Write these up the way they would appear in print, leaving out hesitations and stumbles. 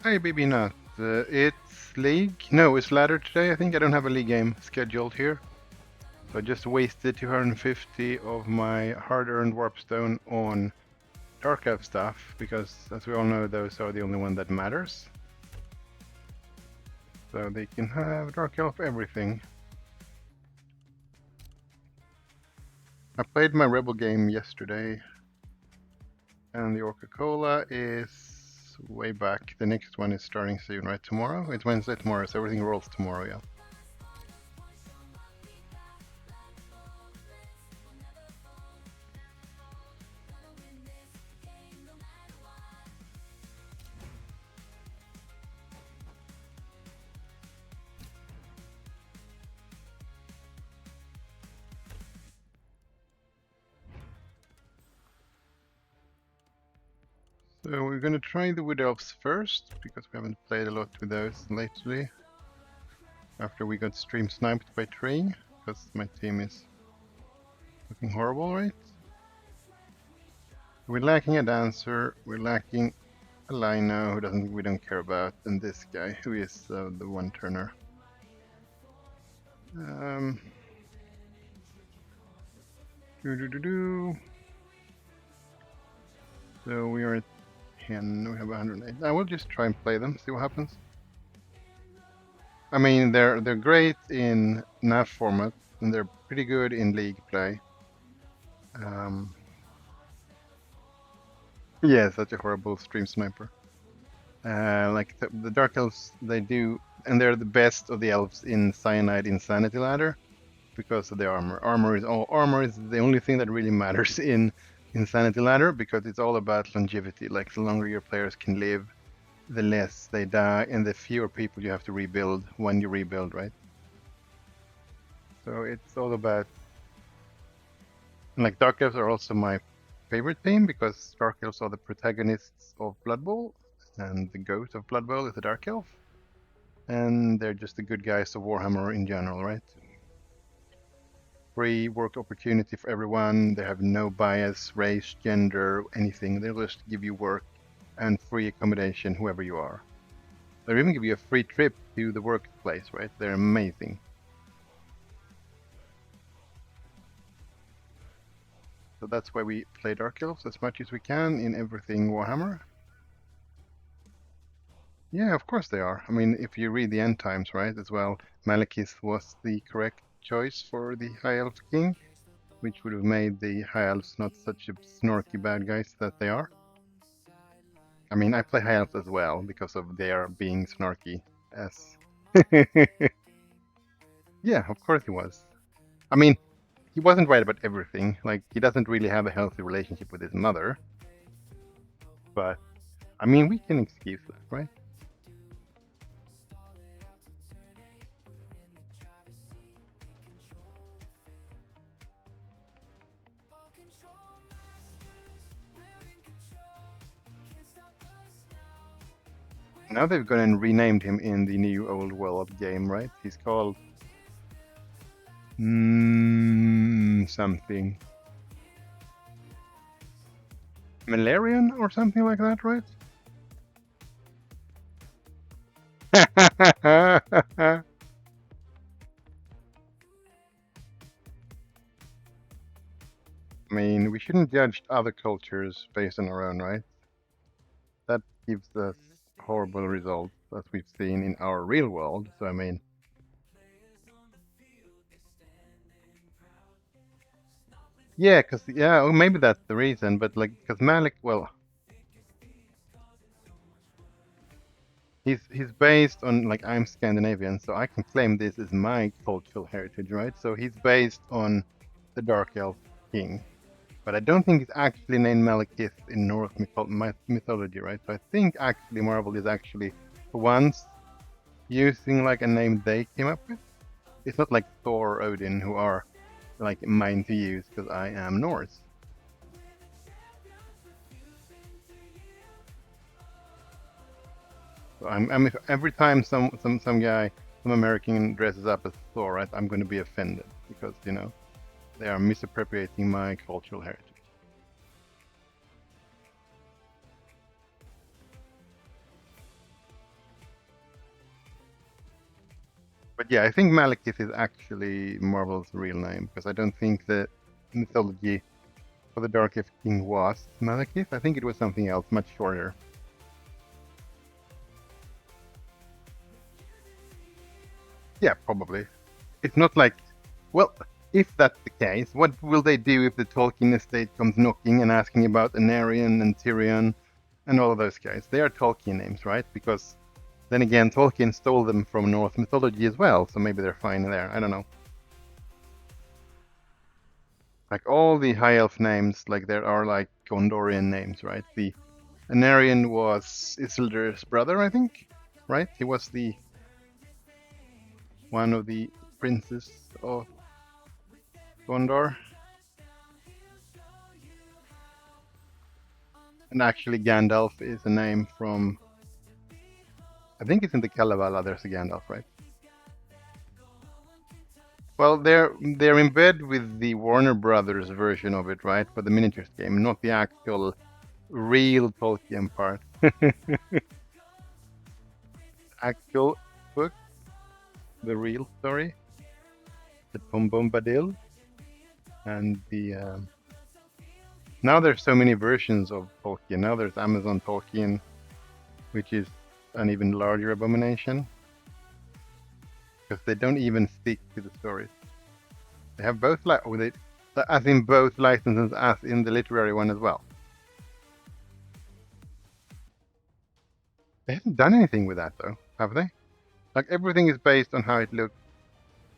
Hi, baby nut. It's League. No, it's ladder today. I think I don't have a League game scheduled here. So I just wasted 250 of my hard-earned warpstone on Dark Elf stuff, because as we all know, those are the only one that matters. So they can have Dark Elf everything. I played my Rebel game yesterday, and the Orca-Cola is way back. The next one is starting soon, right? Tomorrow? It's Wednesday tomorrow, so everything rolls tomorrow, yeah. So we're gonna try the Wood Elves first, because we haven't played a lot with those lately. After we got stream sniped by Tree, because my team is looking horrible, right? We're lacking a dancer, we're lacking a Lino we don't care about, and this guy who is the one turner. Um, doo -doo -doo -doo. So we are at 10, we have 108. I will just try and play them, see what happens. I mean, they're great in NAF format, and they're pretty good in league play. Yeah, such a horrible stream sniper. Like the Dark Elves, they do, and they're the best of the elves in Cyanide Insanity Ladder because of the armor. Armor is the only thing that really matters in Insanity Ladder, because it's all about longevity. Like the longer your players can live, the less they die, and the fewer people you have to rebuild when you rebuild, right? So it's all about, like, Dark Elves are also my favorite team because Dark Elves are the protagonists of Blood Bowl, and the goat of Blood Bowl is the Dark Elf, and they're just the good guys of Warhammer in general, right? Free work opportunity for everyone. They have no bias, race, gender, anything. They'll just give you work and free accommodation, whoever you are. They'll even give you a free trip to the workplace, right? They're amazing. So that's why we play Dark Elves as much as we can in everything Warhammer. Yeah, of course they are. I mean, if you read the end times, right, as well, Malekith was the correct choice for the High Elf King, which would have made the High Elves not such a snorky bad guys that they are. I mean, I play High Elves as well because of their being snarky as... Yeah, of course he was. I mean, he wasn't right about everything. Like, he doesn't really have a healthy relationship with his mother. But, I mean, we can excuse that, right? Now they've gone and renamed him in the new Old World game, right? He's called... something. Malarian or something like that, right? I mean, we shouldn't judge other cultures based on our own, right? That gives us horrible results as we've seen in our real world. So, I mean, yeah, because, yeah, well, maybe that's the reason, but like, because Malik, well, he's based on, like, I'm Scandinavian, so I can claim this as my cultural heritage, right? So he's based on the Dark Elf King. But I don't think it's actually named Malekith in Norse mythology, right? So I think actually Marvel is actually, for once, using like a name they came up with. It's not like Thor or Odin, who are like mine to use because I am Norse. So every time some guy, some American dresses up as Thor, right? I'm going to be offended because they are misappropriating my cultural heritage. But yeah, I think Malekith is actually Marvel's real name, because I don't think the mythology for the Dark Elf King was Malekith. I think it was something else, much shorter. Yeah, probably. It's not like, well, if that's the case, what will they do if the Tolkien estate comes knocking and asking about Anarion and Tyrion and all of those guys? They are Tolkien names, right? Because then again, Tolkien stole them from Norse mythology as well, so maybe they're fine there. I don't know. Like all the high elf names, like there are like Gondorian names, right? The Anarion was Isildur's brother, I think, right? He was the one of the princes of Gondor. And actually, Gandalf is a name from, I think it's in the Kalevala. There's a Gandalf, right? Well, they're in bed with the Warner Brothers version of it, right? For the miniatures game, not the actual real Tolkien part. Actual book, the real story, the Tom Bombadil, and the now there's so many versions of Tolkien. Now there's Amazon Tolkien, which is an even larger abomination, because they don't even stick to the stories. They have both, as in both licenses, as in the literary one as well. They haven't done anything with that though, have they? Like everything is based on how it looks.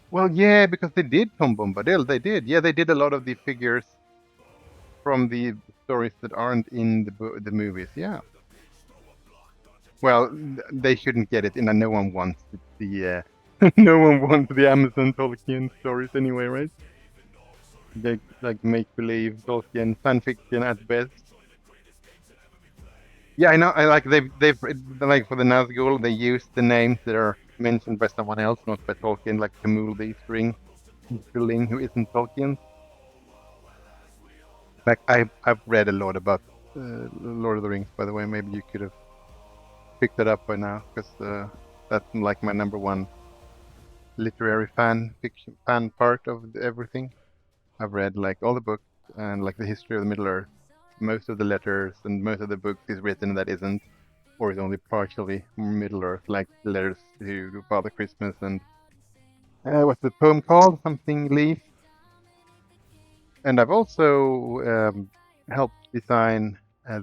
Well, yeah, because they did Tom Bombadil. They did. Yeah, they did a lot of the figures from the stories that aren't in the movies. Yeah. Well, they shouldn't get it, and no one wants the no one wants the Amazon Tolkien stories anyway, right? They like make believe Tolkien fan fiction at best. Yeah, I know. I like they've like for the Nazgul they use the names that are mentioned by someone else, not by Tolkien, like Camul the Easterling, who isn't Tolkien. Like I've read a lot about Lord of the Rings, by the way. Maybe you could have picked that up by now, because that's like my number one literary fan part of everything. I've read like all the books and like the history of the Middle Earth. Most of the letters and most of the books is written that isn't, or is only partially Middle Earth, like letters to Father Christmas and what's the poem called? Something Leaf. And I've also helped design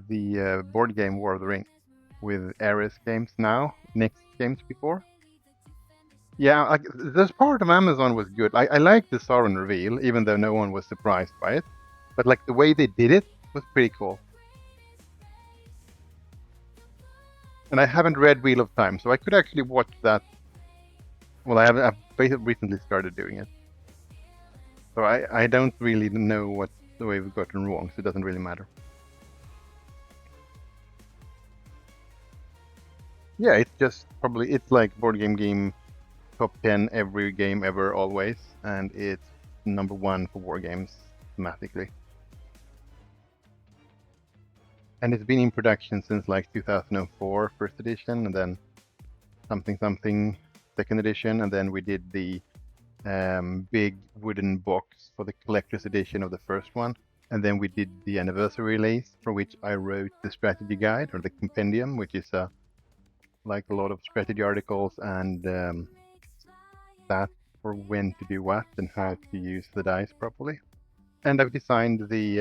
the board game War of the Rings with Ares Games now, Next Games before. Yeah, like this part of Amazon was good. I liked the Sauron reveal, even though no one was surprised by it. But like the way they did it was pretty cool. And I haven't read Wheel of Time, so I could actually watch that. Well, I haven't. I've basically recently started doing it, so I don't really know what the way we've gotten wrong, so it doesn't really matter. Yeah, it's just probably it's like board game top 10 every game ever always, and it's number one for war games thematically. And it's been in production since like 2004 first edition, and then something second edition, and then we did the big wooden box for the collector's edition of the first one, and then we did the anniversary release, for which I wrote the strategy guide or the compendium, which is like a lot of strategy articles and that for when to do what and how to use the dice properly. And I've designed the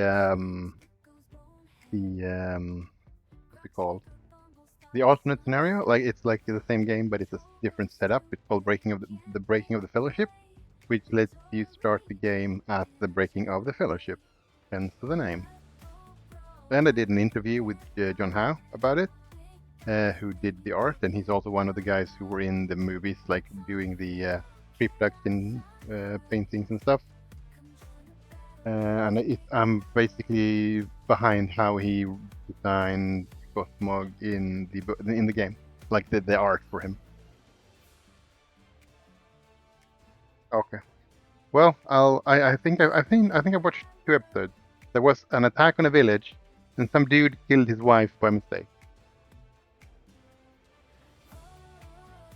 what's it called? The alternate scenario. Like it's like the same game, but it's a different setup. It's called Breaking of the Breaking of the Fellowship, which lets you start the game at the breaking of the Fellowship, hence the name. And I did an interview with John Howe about it, who did the art, and he's also one of the guys who were in the movies, like doing the pre-production paintings and stuff. And I'm basically behind how he designed Gothmog in the game, like the art for him. Okay. Well, I think I watched 2 episodes. There was an attack on a village, and some dude killed his wife by mistake.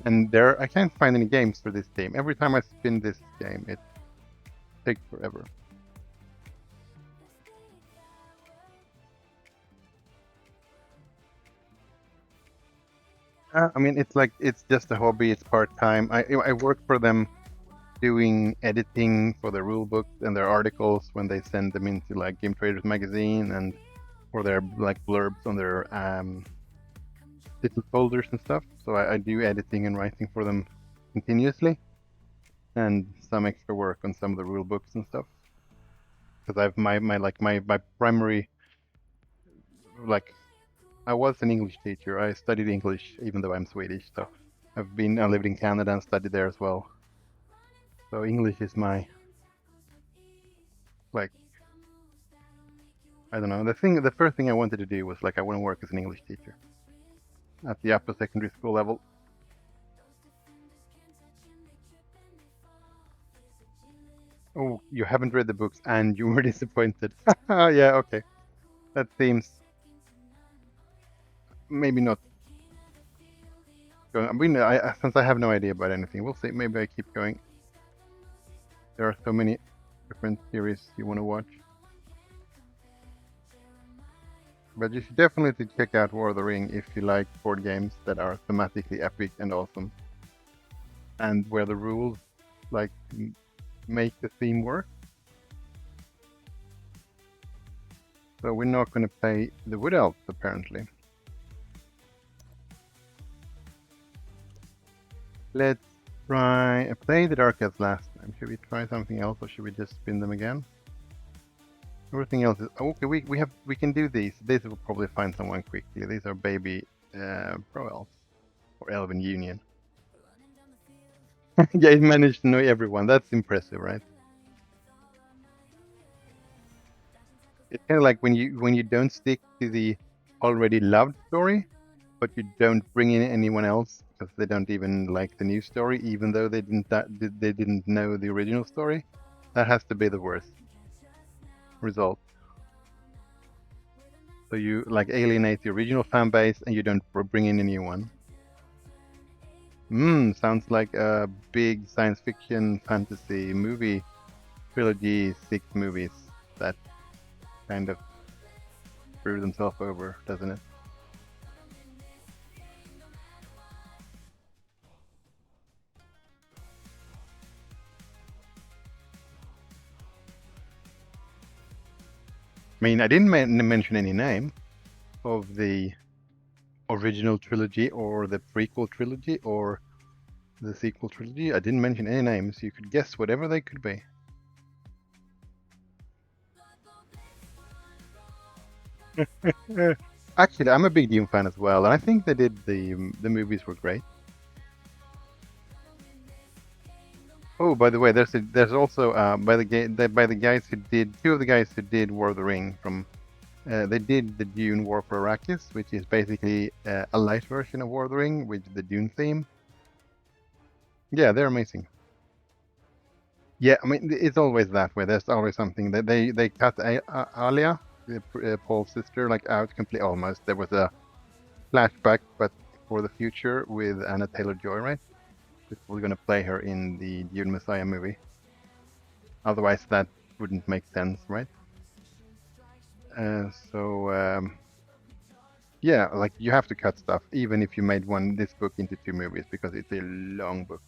And I can't find any games for this game. Every time I spin this game, it takes forever. I mean, it's just a hobby. It's part-time. I work for them doing editing for their rule books and their articles when they send them into like Game Traders magazine, and for their like blurbs on their little folders and stuff. So I do editing and writing for them continuously, and some extra work on some of the rule books and stuff. Because I've my primary, like, I was an English teacher. I studied English even though I'm Swedish. So I lived in Canada and studied there as well. So English is my, like, I don't know. The first thing I wanted to do was like I want to work as an English teacher at the upper secondary school level. Oh, you haven't read the books and you were disappointed. Yeah, okay. That seems maybe not going. I mean, since I have no idea about anything, we'll see. Maybe I keep going. There are so many different series you want to watch. But you should definitely check out War of the Ring if you like board games that are thematically epic and awesome, and where the rules like make the theme work. So we're not going to play the Wood Elves, apparently. Let's try play the Dark Elves last time. Should we try something else, or should we just spin them again? Everything else is okay. We can do these. These will probably find someone quickly. These are baby pro elves or Elven Union. Yeah, it managed to know everyone. That's impressive, right? It's kind of like when you don't stick to the already loved story, but you don't bring in anyone else because they don't even like the new story, even though they didn't know the original story. That has to be the worst result. So you like alienate the original fan base and you don't bring in a new one. Sounds like a big science fiction fantasy movie trilogy, 6 movies that kind of screw themselves over, doesn't it? I mean, I didn't mention any name of the original trilogy or the prequel trilogy or the sequel trilogy. I didn't mention any names. You could guess whatever they could be. Actually, I'm a big Dune fan as well, and I think the movies were great. Oh, by the way, there's also by the guys who did 2 of the guys who did War of the Ring from they did the Dune War for Arrakis, which is basically a light version of War of the Ring with the Dune theme. Yeah, they're amazing. Yeah, I mean it's always that way. There's always something that they cut Alia, Paul's sister, like out completely almost. There was a flashback, but for the future with Anna Taylor-Joy, right? We're gonna play her in the Dune Messiah movie. Otherwise, that wouldn't make sense, right? So yeah, like you have to cut stuff, even if you made this book into 2 movies, because it's a long book.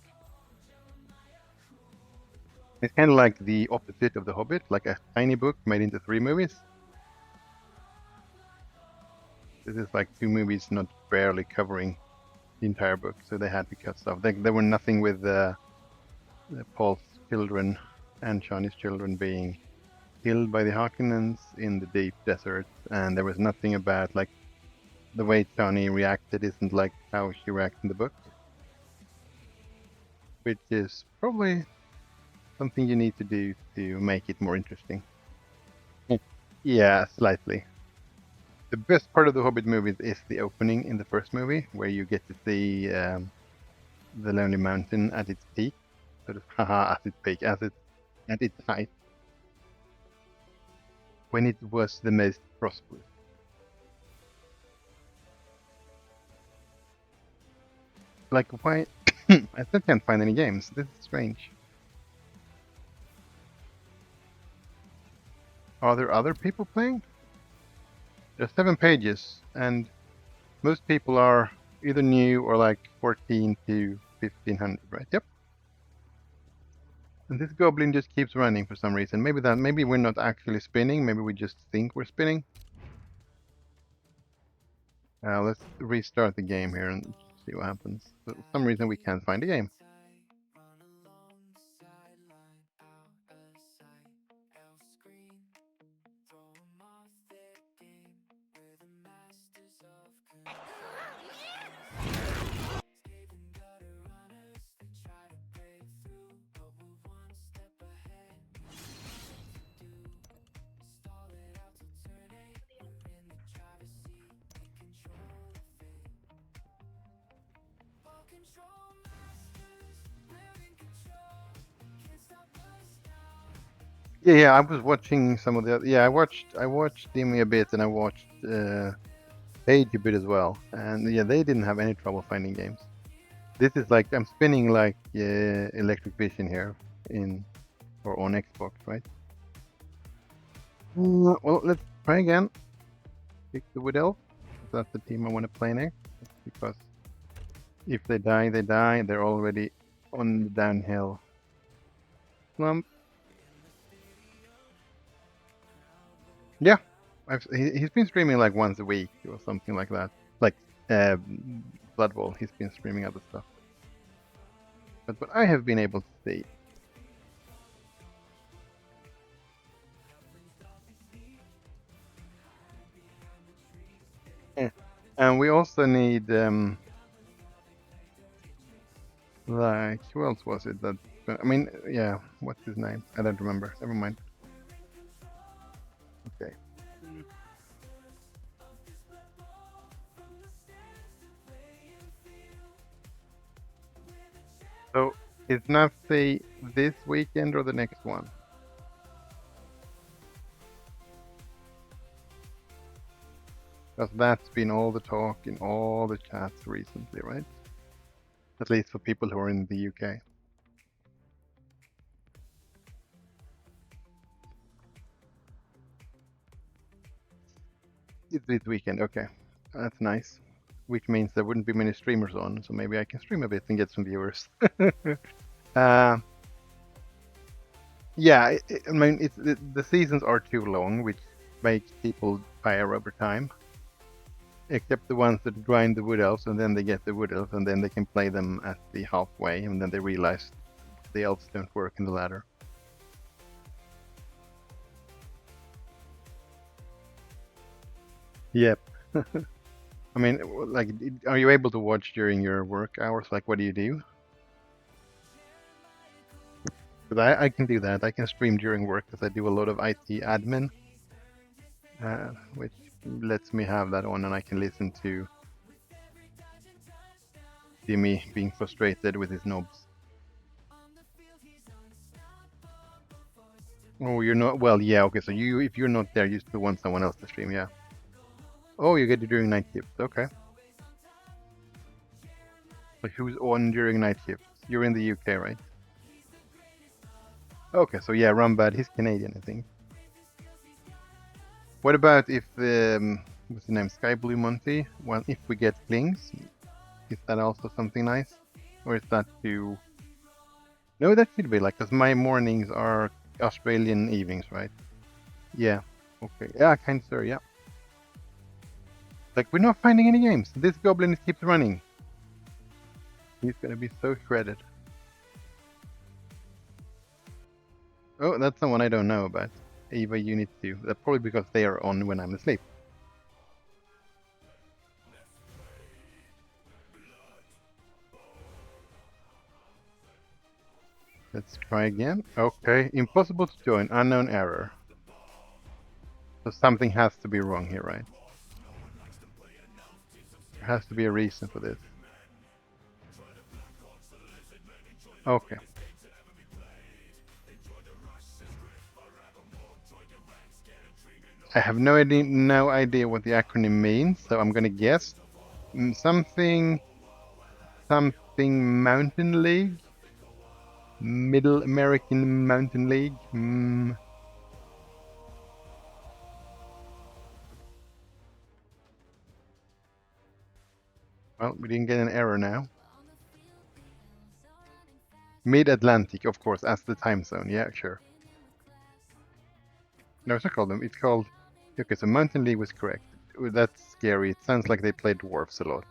It's kind of like the opposite of The Hobbit, like a tiny book made into 3 movies. This is like 2 movies, not barely covering the entire book, so they had to cut stuff. There were nothing with Paul's children and Shani's children being killed by the Harkonnens in the deep desert, and there was nothing about like the way Shani reacted isn't like how she reacted in the book, which is probably something you need to do to make it more interesting. Yeah, slightly. The best part of the Hobbit movies is the opening in the first movie, where you get to see the Lonely Mountain at its peak, sort of, haha, at its peak, at its height, when it was the most prosperous. Like, why? I still can't find any games. This is strange. Are there other people playing? There's 7 pages, and most people are either new or like 14 to 1500, right? Yep. And this goblin just keeps running for some reason. Maybe we're not actually spinning. Maybe we just think we're spinning. Let's restart the game here and see what happens. For some reason we can't find the game. Yeah, I was watching some of the. Yeah, I watched Demi a bit, and I watched Page a bit as well. And yeah, they didn't have any trouble finding games. This is like I'm spinning like Electric Vision here in or on Xbox, right? Well, let's try again. Pick the Wood Elf. That's the team I want to play next. Because if they die, they die. They're already on the downhill slump. Yeah, he's been streaming like once a week or something like that. Like Blood Bowl, he's been streaming other stuff. But what I have been able to see. And we also need like who else was it that I mean yeah, what's his name? I don't remember. Never mind. Okay. So is Nazi this weekend or the next one? Because that's been all the talk in all the chats recently, right? At least for people who are in the UK. It's this weekend, okay. That's nice. Which means there wouldn't be many streamers on, so maybe I can stream a bit and get some viewers. uh, yeah, I mean, the seasons are too long, which makes people tire over time. Except the ones that grind the Wood Elves, and then they get the Wood Elves, and then they can play them at the halfway, and then they realize the elves don't work in the ladder. Yep. I mean, like, are you able to watch during your work hours? Like, what do you do? Because I can do that. I can stream during work because I do a lot of IT admin, which lets me have that on, and I can listen to Jimmy being frustrated with his knobs. Oh, you're not. Well, yeah, okay. So if you're not there, you still want someone else to stream, yeah. Oh, you get it during night shifts. Okay. Like who's on during night shifts? You're in the UK, right? Okay, so yeah, Rumbad, he's Canadian, I think. What about if what's the name? Sky Blue Monty? Well, if we get Klings, is that also something nice, or is that too? No, that should be like because my mornings are Australian evenings, right? Yeah. Okay. Yeah, kind of. Yeah. Like we're not finding any games. This goblin keeps running. He's gonna be so shredded. Oh, that's someone I don't know about. Eva Unit 2. That's probably because they are on when I'm asleep. Let's try again. Okay, impossible to join. Unknown error. So something has to be wrong here, right? There has to be a reason for this. Okay. I have no idea what the acronym means, so I'm gonna guess something something Mountain League? Middle American Mountain League? Well, we didn't get an error now. Mid-Atlantic, of course, as the time zone. Yeah, sure. No, it's not called them. It's called... Okay, so Mountain League was correct. That's scary. It sounds like they play dwarves a lot.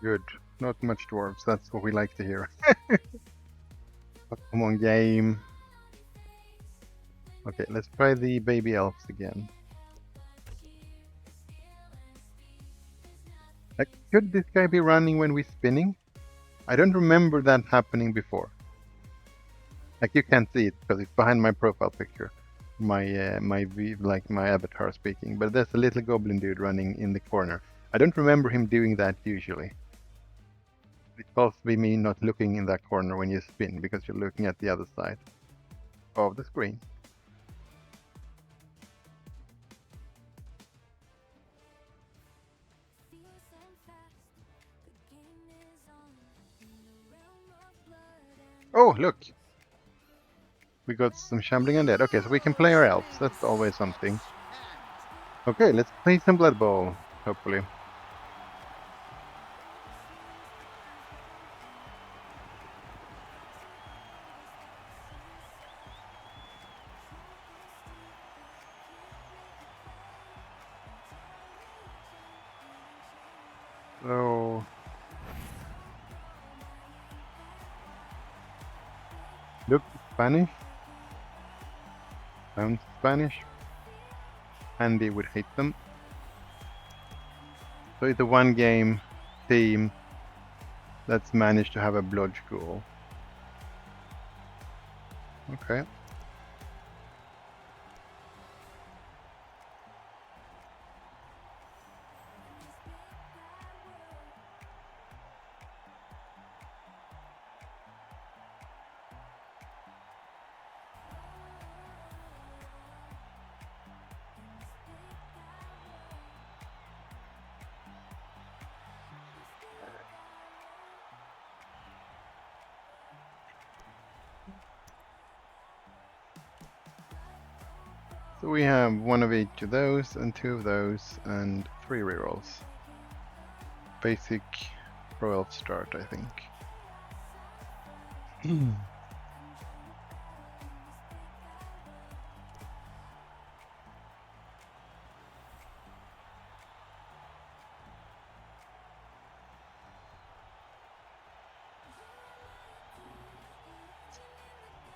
Good. Not much dwarves. That's what we like to hear. Come on, game. Okay, let's try the baby elves again. Like, could this guy be running when we're spinning? I don't remember that happening before. Like, you can't see it because it's behind my profile picture. My avatar speaking. But there's a little goblin dude running in the corner. I don't remember him doing that usually. It's possibly me not looking in that corner when you spin because you're looking at the other side of the screen. Oh, look! We got some shambling undead. Okay, so we can play our elves. That's always something. Okay, let's play some Blood Bowl, hopefully. So... Look, Spanish. Sounds Spanish. Andy would hate them. So it's a one-game team that's managed to have a blood school. Okay. So we have one of each of those, and two of those, and 3 rerolls. Basic Pro Elf start, I think.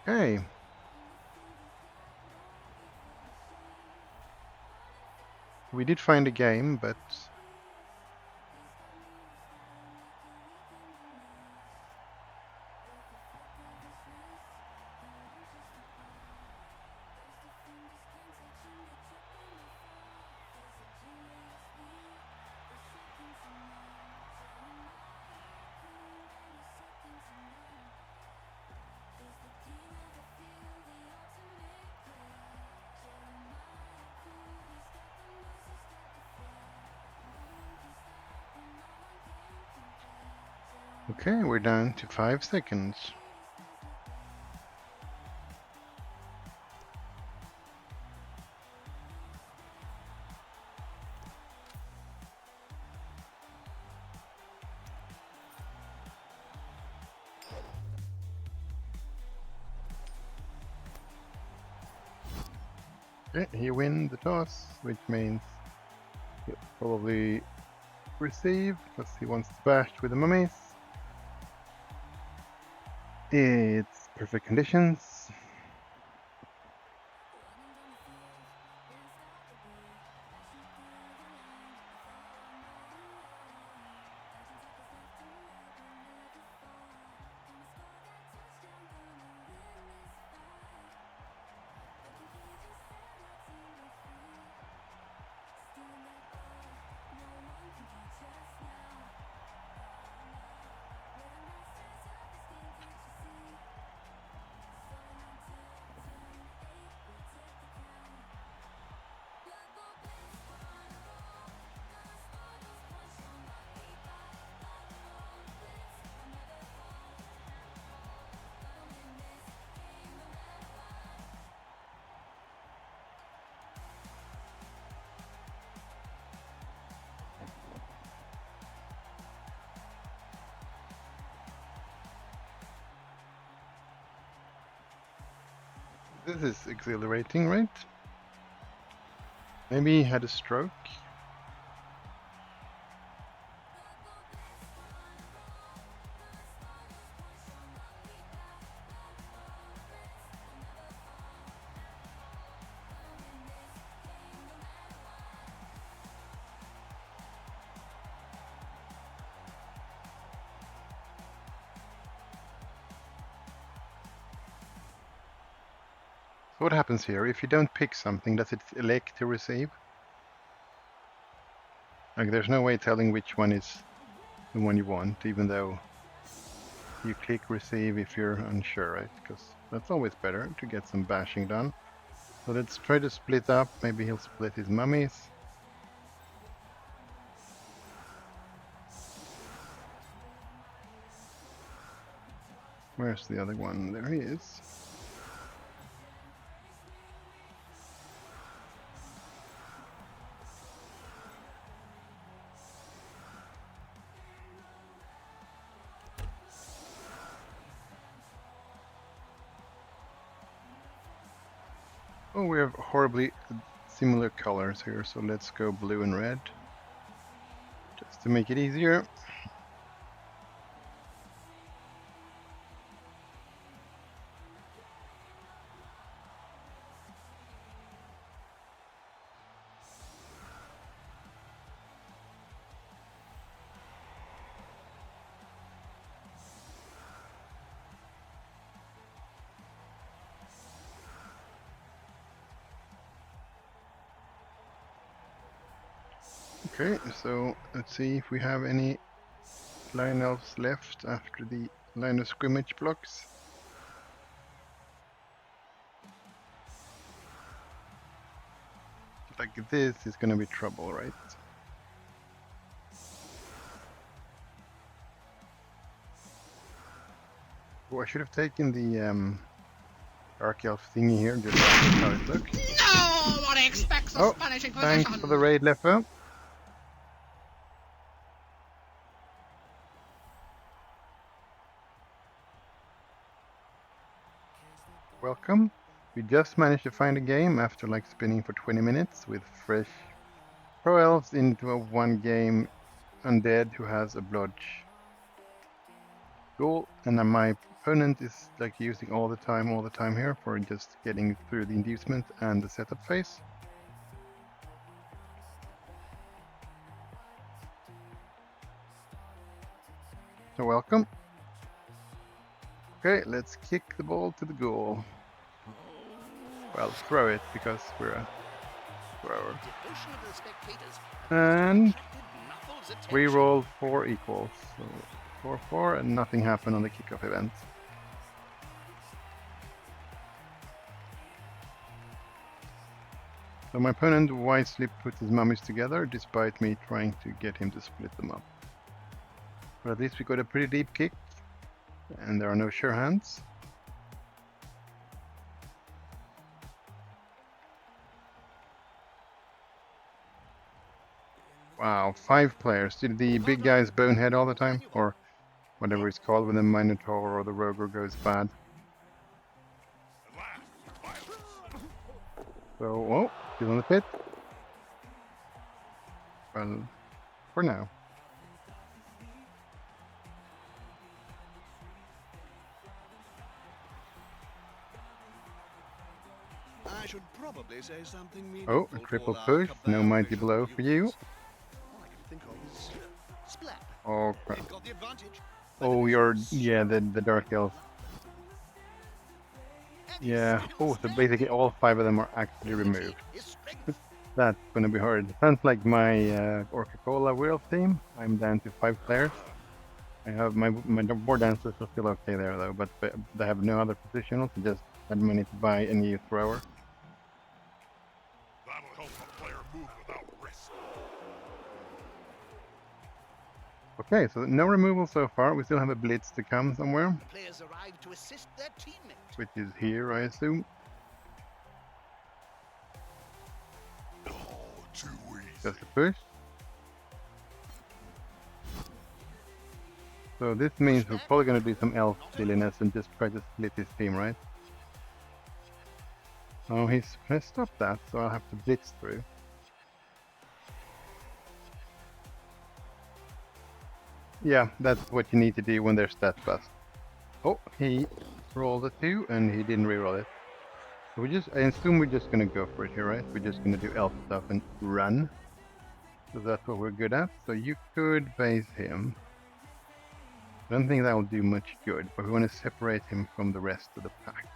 Okay. We did find a game, but... Okay, we're down to 5 seconds. Okay, he wins the toss, which means he'll probably receive, because he wants to bash with the mummies. It's perfect conditions. This is exhilarating, right? Maybe he had a stroke. So what happens here? If you don't pick something, does it elect to receive? Like, there's no way telling which one is the one you want, even though you click receive if you're unsure, right? Because that's always better to get some bashing done. So let's try to split up. Maybe he'll split his mummies. Where's the other one? There he is. Oh, we have horribly similar colors here, so let's go blue and red. Just to make it easier. Okay, so let's see if we have any line elves left after the line of scrimmage blocks. Like this is gonna be trouble, right? Oh, I should have taken the Dark Elf thingy here, just how it looks. No one expects a punishing position. Thanks for the raid, Leffe. Welcome. We just managed to find a game after like spinning for 20 minutes with fresh pro elves into a one game undead who has a blodge goal, and then my opponent is like using all the time here for just getting through the inducement and the setup phase. So welcome. Okay, let's kick the ball to the goal. Well, throw it because we're a thrower. And re-roll 4 equals. So 4-4 and nothing happened on the kickoff event. So my opponent wisely put his mummies together despite me trying to get him to split them up. But at least we got a pretty deep kick and there are no sure hands. Wow, 5 players. Did the big guys bonehead all the time? Or whatever it's called when the Minotaur or the Roger goes bad. So, oh, still on the pit. Well, for now. I should probably say something Oh, a triple push. No mighty blow for you. All I can think of is splat. Oh, crap. We've got the advantage. Oh, you're, yeah, the Dark Elf. Yeah, oh, so basically all 5 of them are actually removed. That's gonna be hard. Sounds like my Orca-Cola World team. I'm down to 5 players. I have my board dancers are still okay there though, but they have no other positionals, so just had money to buy a new thrower. That'll help a player move without risk. Okay, so no removal so far. We still have a blitz to come somewhere, Players arrive to assist their teammate. which is here, I assume. Oh, too easy. Just a push. So this means we're probably going to do some elf silliness and just try to split this team, right? Oh, he's stopped that, so I'll have to blitz through. Yeah, that's what you need to do when they're stat bust. Oh, he rolled a 2 and he didn't reroll it. So I assume we're just gonna go for it here, right? We're just gonna do elf stuff and run. So that's what we're good at. So you could base him. I don't think that will do much good, but we want to separate him from the rest of the pack.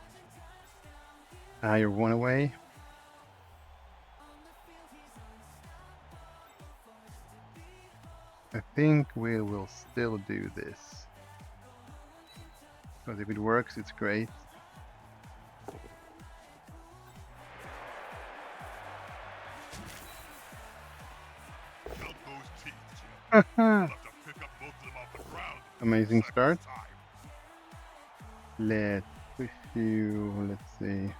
You're one away. I think we will still do this. Because if it works, it's great. Count those teeth, Jim. I'll have to pick up both of them off the ground. Amazing Second start. time. Let's push you, let's see.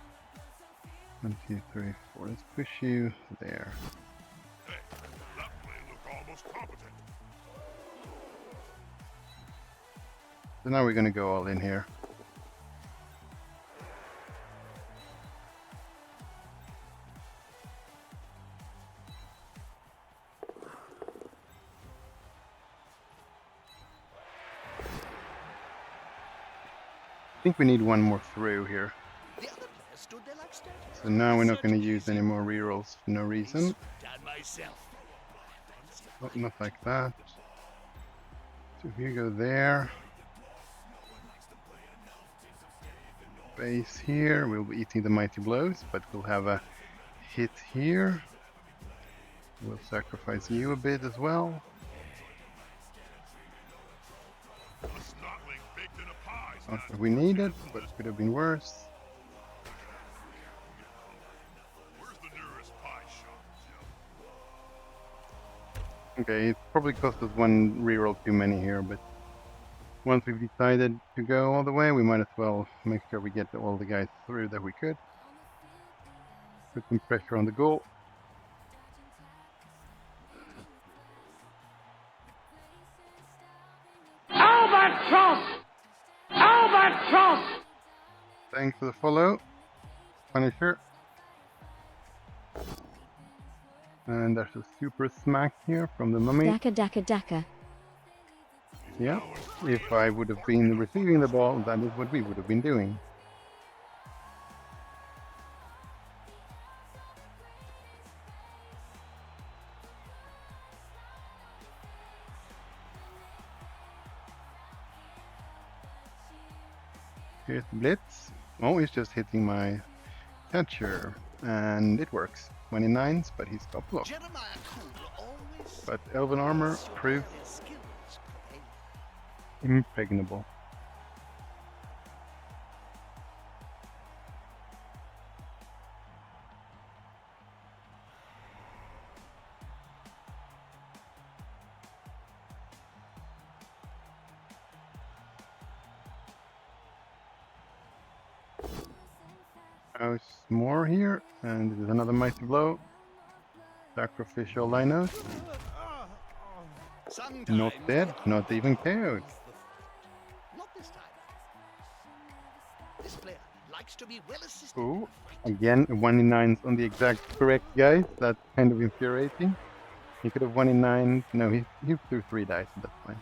1, 2, 3, 4. Let's push you there. Hey, that play looked almost competent. So now we're gonna go all in here. I think we need one more through here. The other players stood there like statues. So now we're not going to Certainly use any more rerolls for no reason. down myself. Oh, not like that. So if you go there. Base here. We'll be eating the mighty blows, but we'll have a hit here. We'll sacrifice you a bit as well. A snotling baked in a pie's Not not what we needed, but it could have been worse. Where's the nearest pie shop, Jim? Okay, it probably cost us one reroll too many here, but once we've decided to go all the way, we might as well make sure we get all the guys through that we could. Put some pressure on the goal. Albatross! Albatross! Thanks for the follow, Punisher. And there's a super smack here from the mummy. Daka daka daka. Yeah, if I would have been receiving the ball, that is what we would have been doing. Here's the blitz. Oh, he's just hitting my catcher. And it works. 29s, but he's top block. Jeremiah Cool always But Elven Armor proves his skills prevail. impregnable. There's more here, and this is another mighty blow. Sacrificial Linos. Sometimes Not dead, not even KO'd. Not this time. This player likes to be well assisted. Ooh, again, 1 in 9s on the exact correct guys. That's kind of infuriating. He could have 1 in 9. No, he threw 3 dice, that's fine.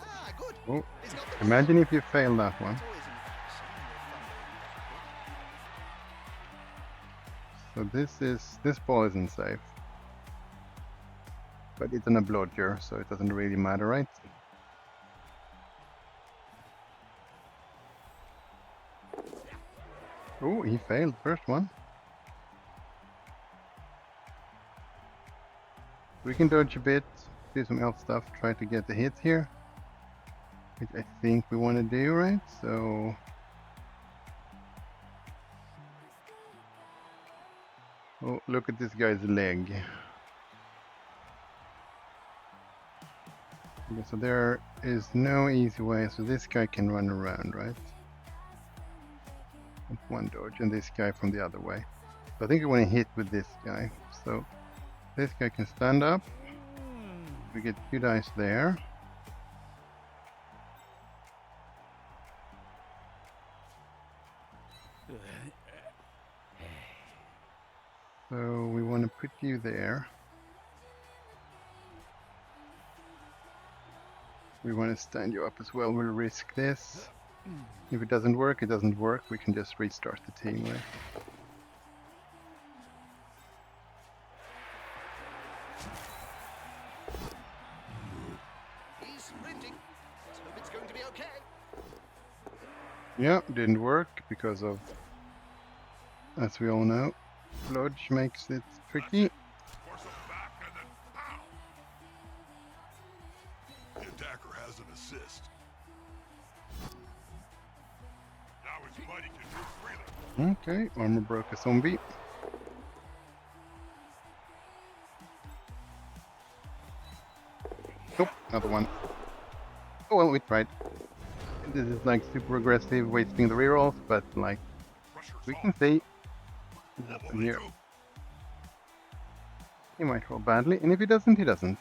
Ah, good. Oh, He's got the imagine if you fail that one. It's always in So this ball isn't safe. But it's an blodger, so it doesn't really matter, right? Oh, he failed first one. We can dodge a bit, do some elf stuff, try to get the hit here. Which I think we want to do, right? So... Oh, look at this guy's leg. Okay, so there is no easy way, so this guy can run around, right? That's one dodge, and this guy from the other way. So I think I want to hit with this guy. So this guy can stand up. We get 2 dice there. So we want to put you there. We want to stand you up as well. We'll risk this. If it doesn't work, it doesn't work. We can just restart the team, right? He's sprinting. Let's hope it's going to be okay. Yeah, didn't work because of, as we all know, Lodge makes it tricky. Force him back and then pow! The attacker has an assist. Now his buddy can move freely. Okay, armor broke a zombie. Nope, another one. Oh well, we tried. This is like super aggressive, wasting the rerolls, but like Pressure's we on. can see what's Level happening they here. go. He might roll badly, and if he doesn't, he doesn't.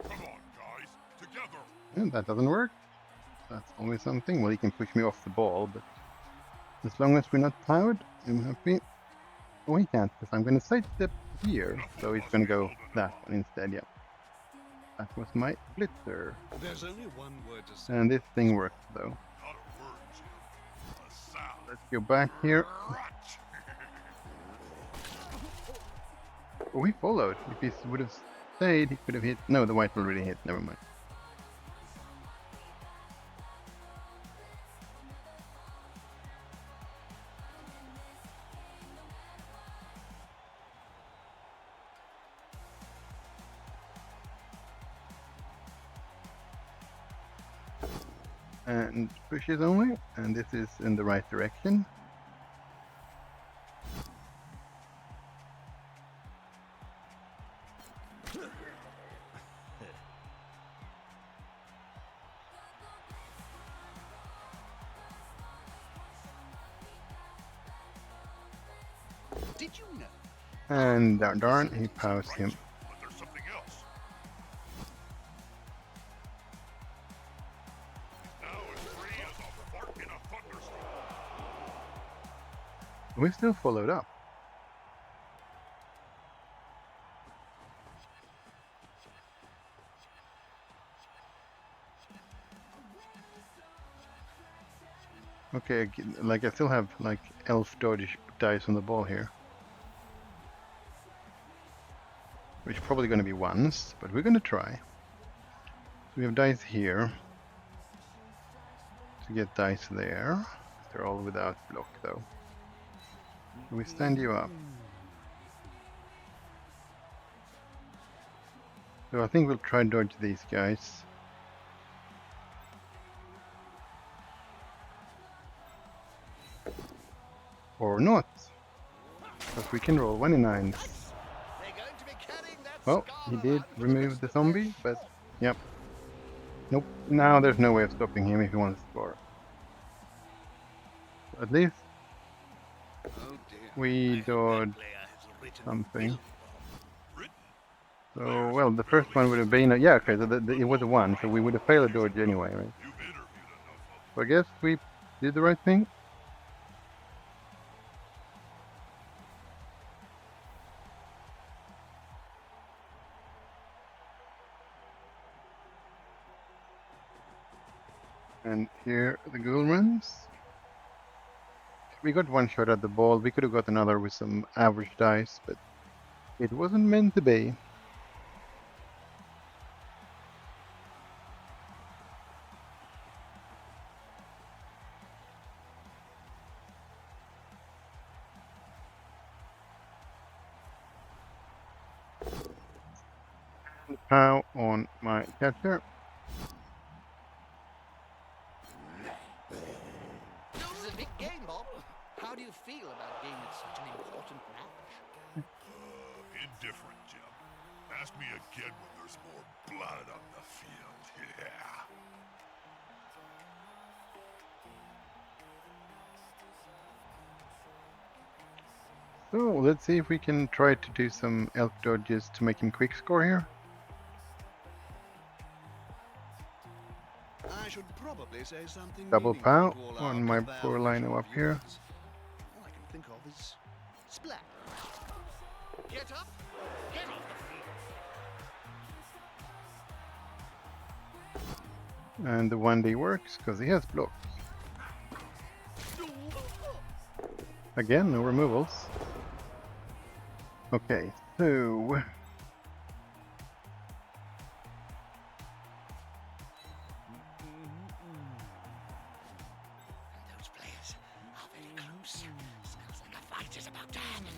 Come on, guys. Together. And that doesn't work. That's always something. Well, he can push me off the ball, but as long as we're not plowed, I'm happy. Oh, he can't, because I'm going to sidestep here, so he's going to go that one instead, yeah. That was my blitzer. There's only one word to say. And this thing worked, though. Not a word, Jim. A sound. Let's go back here. Crunch. Oh, he followed. If he would have stayed, he could have hit. No, the white already hit. Never mind. And pushes only, and this is in the right direction. Did you know? And darn, he pows him. But there's something else. Now as free as a fart in a thunderstorm. We still followed up. Okay, like I still have like elf dodge dice on the ball here. Which is probably going to be ones, but we're going to try. So we have dice here. To get dice there. They're all without block though. We stand you up. So I think we'll try and dodge these guys. Or not. Because we can roll 29s. They're going to be carrying that Well, scar he did around for the remove rest the of zombie, days. but yep. Nope. Now there's no way of stopping him if he wants to score. At least Oh dear. we dodged Player has written something. Written. So, well, the first one would have been yeah, okay, so it was a 1, so we would have failed a dodge anyway, right? You've interviewed enough of So I guess we did the right thing. And here are the ghoul runs. We got one shot at the ball. We could have got another with some average dice, but it wasn't meant to be. Pow on my catcher. feel about being at such an important match? Indifferent, Jim. Ask me again when there's more blood on the field. Yeah. So let's see if we can try to do some elf dodges to make him quick score here. I should probably say something Double meaningful pow to all on our my cabal poor Lino up here. viewers. All I can think of is splat. Get up, get off the field. And the 1D works because he has block. Again, no removals. Okay, so Those players are very close. Smells like a fight is about to happen.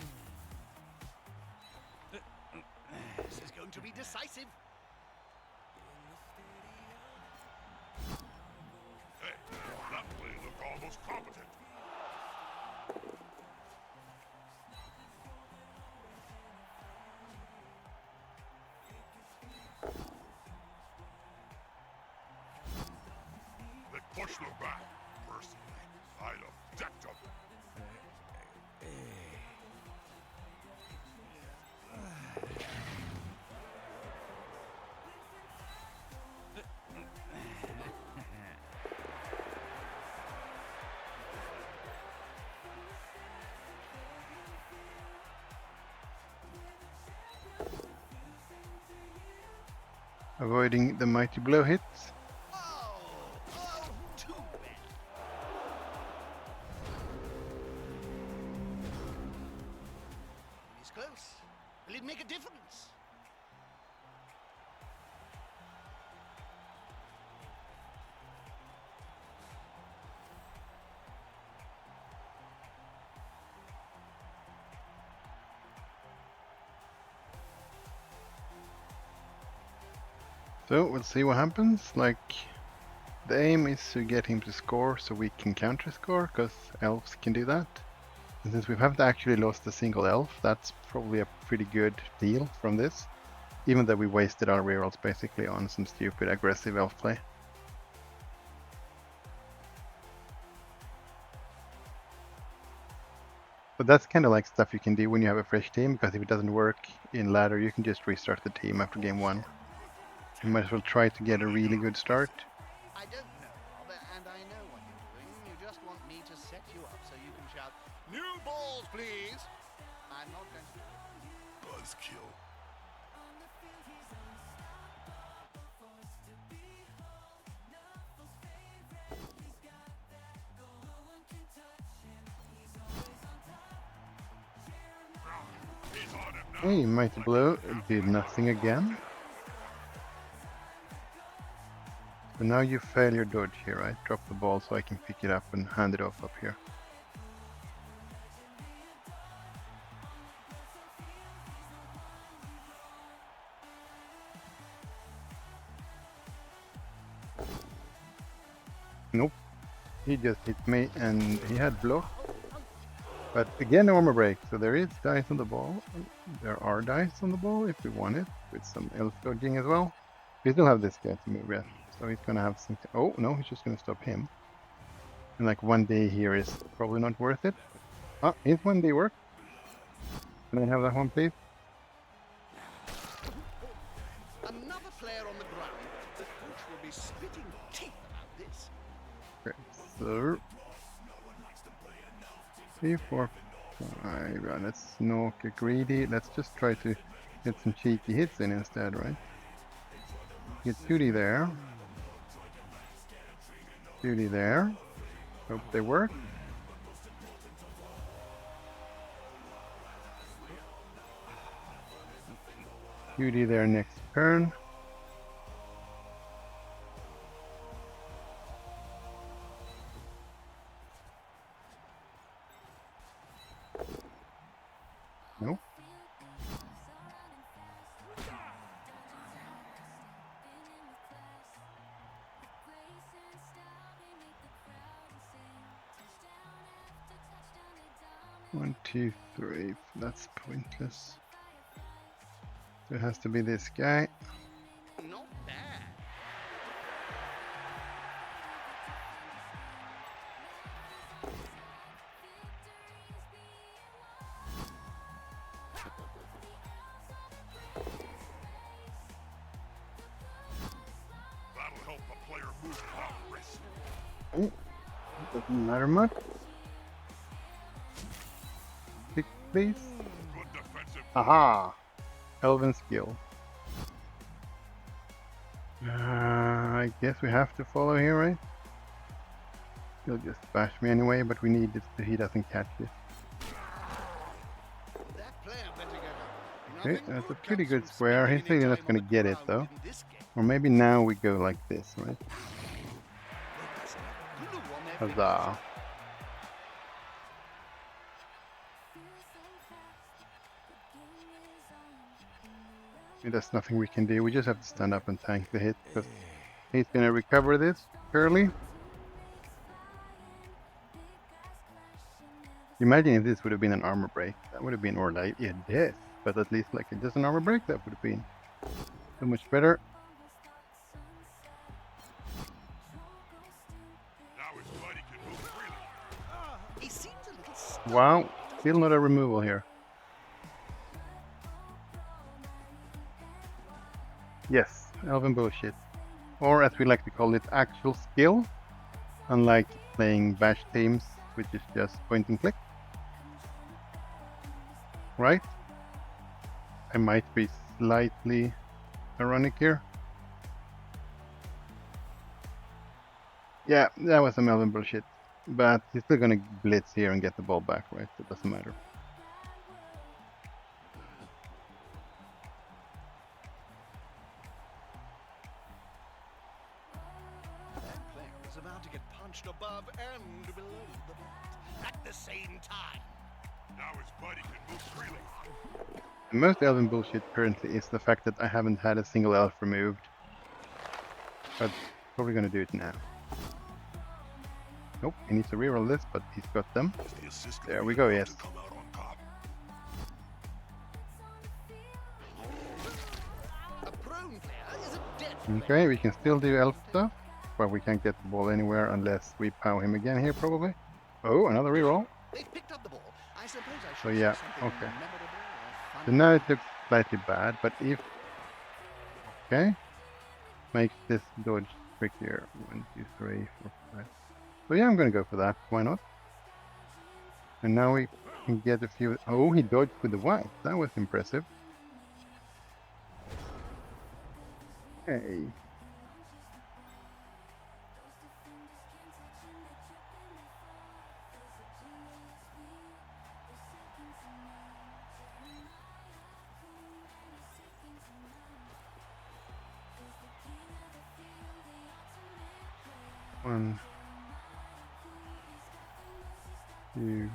This is going to be decisive. Hey, that play looked almost competent. They pushed them back. Personally, I'd have decked them. avoiding the mighty blow hits. Oh, too bad. He's close. Will it make a difference? So we'll see what happens. Like, the aim is to get him to score so we can counter score, because elves can do that. And since we haven't actually lost a single elf, that's probably a pretty good deal from this. Even though we wasted our rerolls basically on some stupid aggressive elf play. But that's kind of like stuff you can do when you have a fresh team, because if it doesn't work in ladder, you can just restart the team after game 1. You might as well try to get a really good start. I don't know, Rob, and I know what you're doing. You just want me to set you up so you can shout, "New balls, please!" I'm not going to. Buzzkill. He's on him now. Hey, mighty blow did nothing again. So now you fail your dodge here, right? Drop the ball so I can pick it up and hand it off up here. Nope. He just hit me and he had block. But again, armor break, so there is dice on the ball. There are dice on the ball if we want it, with some elf dodging as well. We still have this guy to move yet, so he's gonna have some. Oh no, he's just gonna stop him. And like 1D here is probably not worth it. Ah, is 1D work? Can I have that one, please? Another player on the ground. The coach will be spitting teeth about this. Okay, so 3, 4, 5. Yeah, let's not get greedy. Let's just try to get some cheeky hits in instead, right? Get 2D there. 2D there. Hope they work. QD there next turn. Nope. 1, 2, 3. That's pointless. So it has to be this guy. Not bad. That'll help the player move without risk. Oh, doesn't matter much. 6, please. Good defensive. Aha! Elven skill. I guess we have to follow here, right? He'll just bash me anyway, but we need it so he doesn't catch it. That player better get up. Okay, Nothing that's a good pretty comes good from square. spending He's any thinking that's time on gonna the get it ground though. in this game. Or maybe now we go like this, right? There's a glue on their fingers. Huzzah. There's nothing we can do. We just have to stand up and tank the hit because he's gonna recover this surely. Imagine if this would have been an armor break. That would have been, or like, yeah, death. But at least like it is an armor break, that would have been so much better. Now his buddy can move freely. He seems a little stuck. Wow, still not a removal here. Yes, elven bullshit. Or as we like to call it, actual skill. Unlike playing bash teams, which is just point and click. Right? I might be slightly ironic here. Yeah, that was some elven bullshit. But he's still gonna blitz here and get the ball back, right? So it doesn't matter. That player is about to get punched above and below the belt at the same time. Now his buddy can move freely. The most elven bullshit currently is the fact that I haven't had a single elf removed. But probably gonna do it now. Nope, he needs to reroll this, but he's got them. Is the assist There we go, to yes. come out on top? A prone player is a dead Okay, player. we can still do elf stuff, but we can't get the ball anywhere unless we pow him again here, probably. Oh, another reroll. They picked up the ball. I suppose I should So yeah, say something okay. memorable or So funny. now it looks slightly bad, but if... Okay. Makes this dodge trickier. 1, 2, 3, 4, 5. So yeah, I'm gonna go for that. Why not? And now we can get a few... Oh, he dodged with the white. That was impressive. Hey. One, two.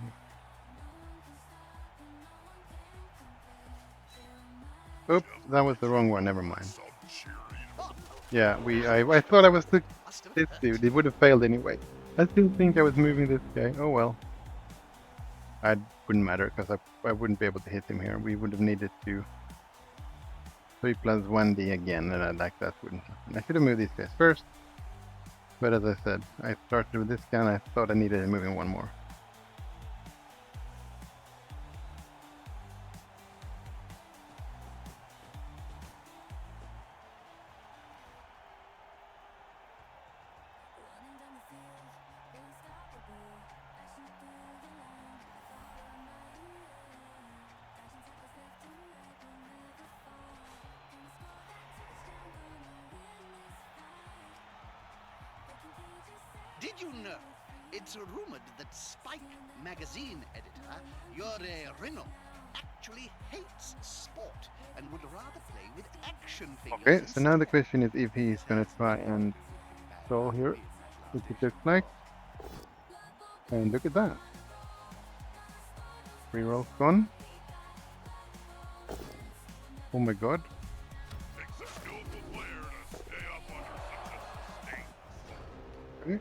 Oops, that was the wrong one. Never mind. Some cheerleader. Yeah, I thought I was this Must have hurt. dude. It would have failed anyway. I still think I was moving this guy. Oh well. I wouldn't matter because I wouldn't be able to hit him here. We would have needed to 3 plus 1d again, and I like that wouldn't happen. I should have moved these guys first. But as I said, I started with this guy and I thought I needed to move in one more. Did you know? It's rumored that Spike magazine editor, Yore Rino, actually hates sport and would rather play with action figures. Okay, so now the instead. question is if he's gonna try and stall here, which it looks like. And look at that. Reroll gone. Oh my god. Takes a skillful player to stay up under such a sustained. Okay.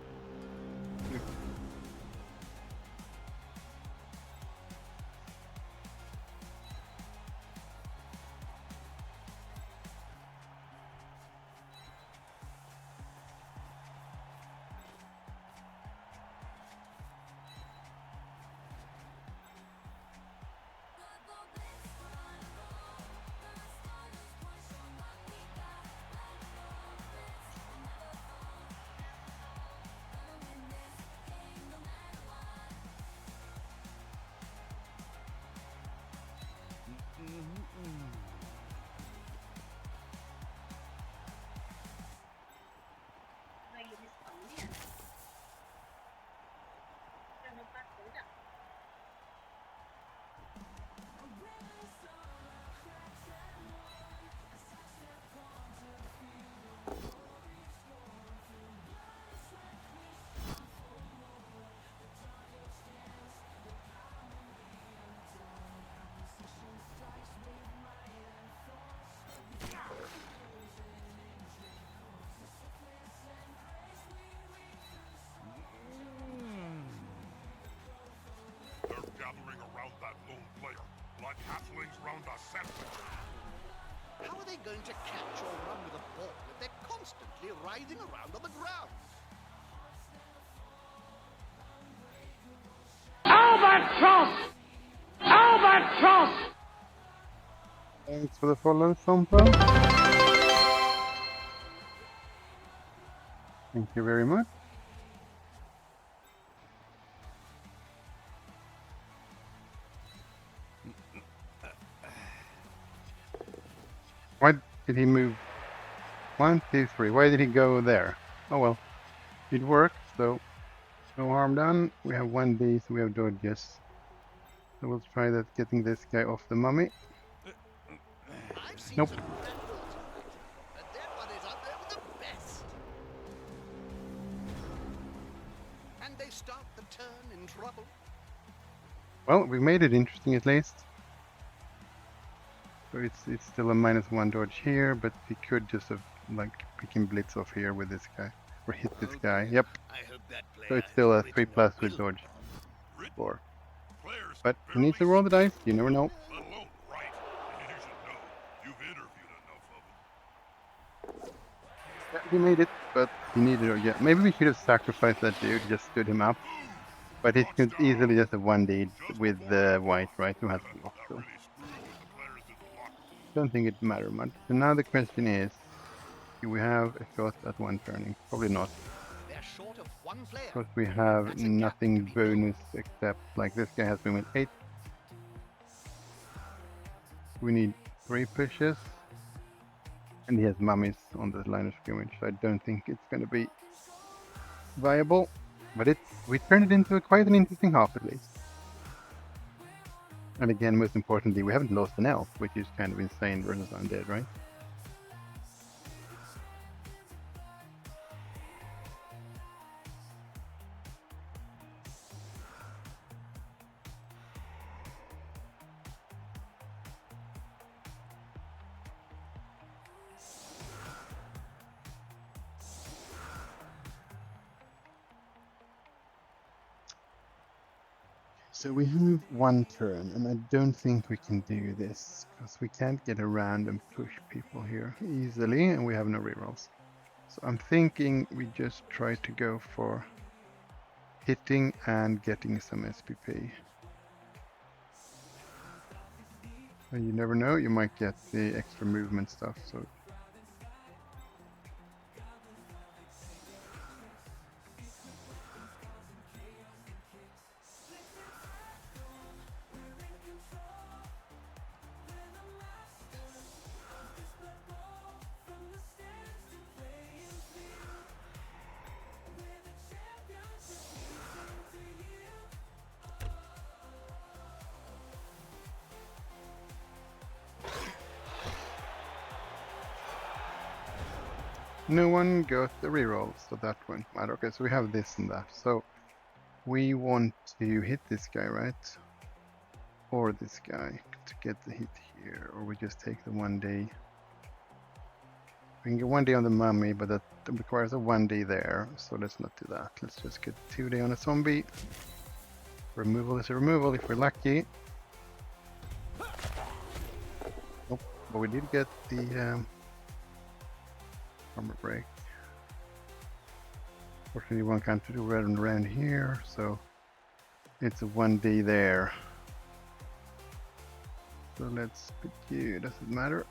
going to catch or run with a ball if they're constantly writhing around on the ground? Albatross! Albatross! Thanks for the follow, Thompa. Thank you very much. Why did he move? 1, 2, 3. Why did he go there? Oh well, it worked, so no harm done. We have 1D, so we have dodges. So we'll try that, getting this guy off the mummy. I've seen Nope. some battles, but that one is up there with the best. And they start the turn in trouble. Well, we made it interesting at least. So it's still a -1 dodge here, but we could just have like picking blitz off here with this guy. Or hit this guy. Yep. I hope that player So it's still a 3+ with dodge. 4. But he needs to roll the dice, you never know. Let alone right. You should know. You've interviewed enough of them. Yeah, he made it, but he needed it. Yeah, maybe we should have sacrificed that dude, just stood him up. But he could easily just have 1D with the white, right? Who has block, so Really screwed with the players in the locker room. don't think it matters much. So now the question is, do we have a shot at 1 turning? Probably not, They're short of one player. because we have That's a gap nothing to be bonus except, like this guy has been with 8. We need 3 pushes. And he has mummies on the line of scrimmage, so I don't think it's going to be viable. But we turned it into quite an interesting half at least. And again, most importantly, we haven't lost an elf, which is kind of insane versus undead, right? So we have 1 turn, and I don't think we can do this, because we can't get around and push people here easily, and we have no rerolls. So I'm thinking we just try to go for hitting and getting some SPP. And you never know, you might get the extra movement stuff, so... No one got the rerolls, so that won't matter. Okay, so we have this and that. So we want to hit this guy, right? Or this guy to get the hit here, or we just take the 1D. We can get 1D on the mummy, but that requires a 1D there, so let's not do that. Let's just get 2D on a zombie. Removal is a removal if we're lucky. Nope, but we did get the armor break. Fortunately, one can't do red and around here, so it's a 1D there. So let's pick you. Does it matter?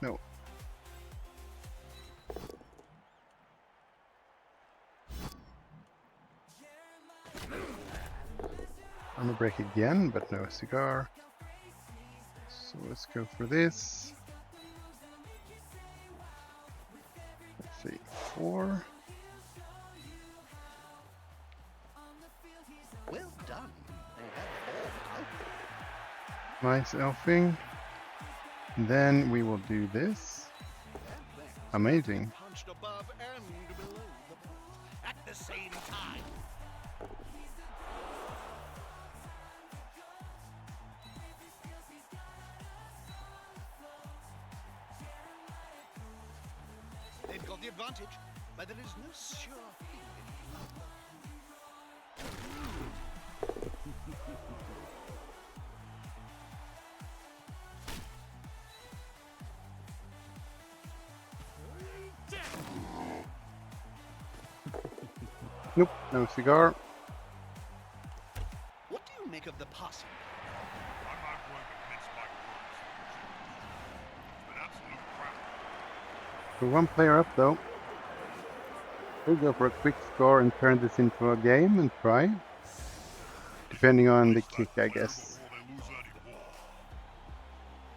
No. Armor break again, but no cigar. So let's go for this. Let's see, 4. Well done. They have all Nice elfing. Then we will do this. Amazing. punched above and below the belt at the same time. They've got the advantage, but there is no sure thing Nope, no cigar. What do you make of the passing? I'm not going to mince my words. It's been absolute crap. So one player up though. We'll go for a quick score and turn this into a game and try. Depending on the Waste kick, that I player guess. before they lose any more.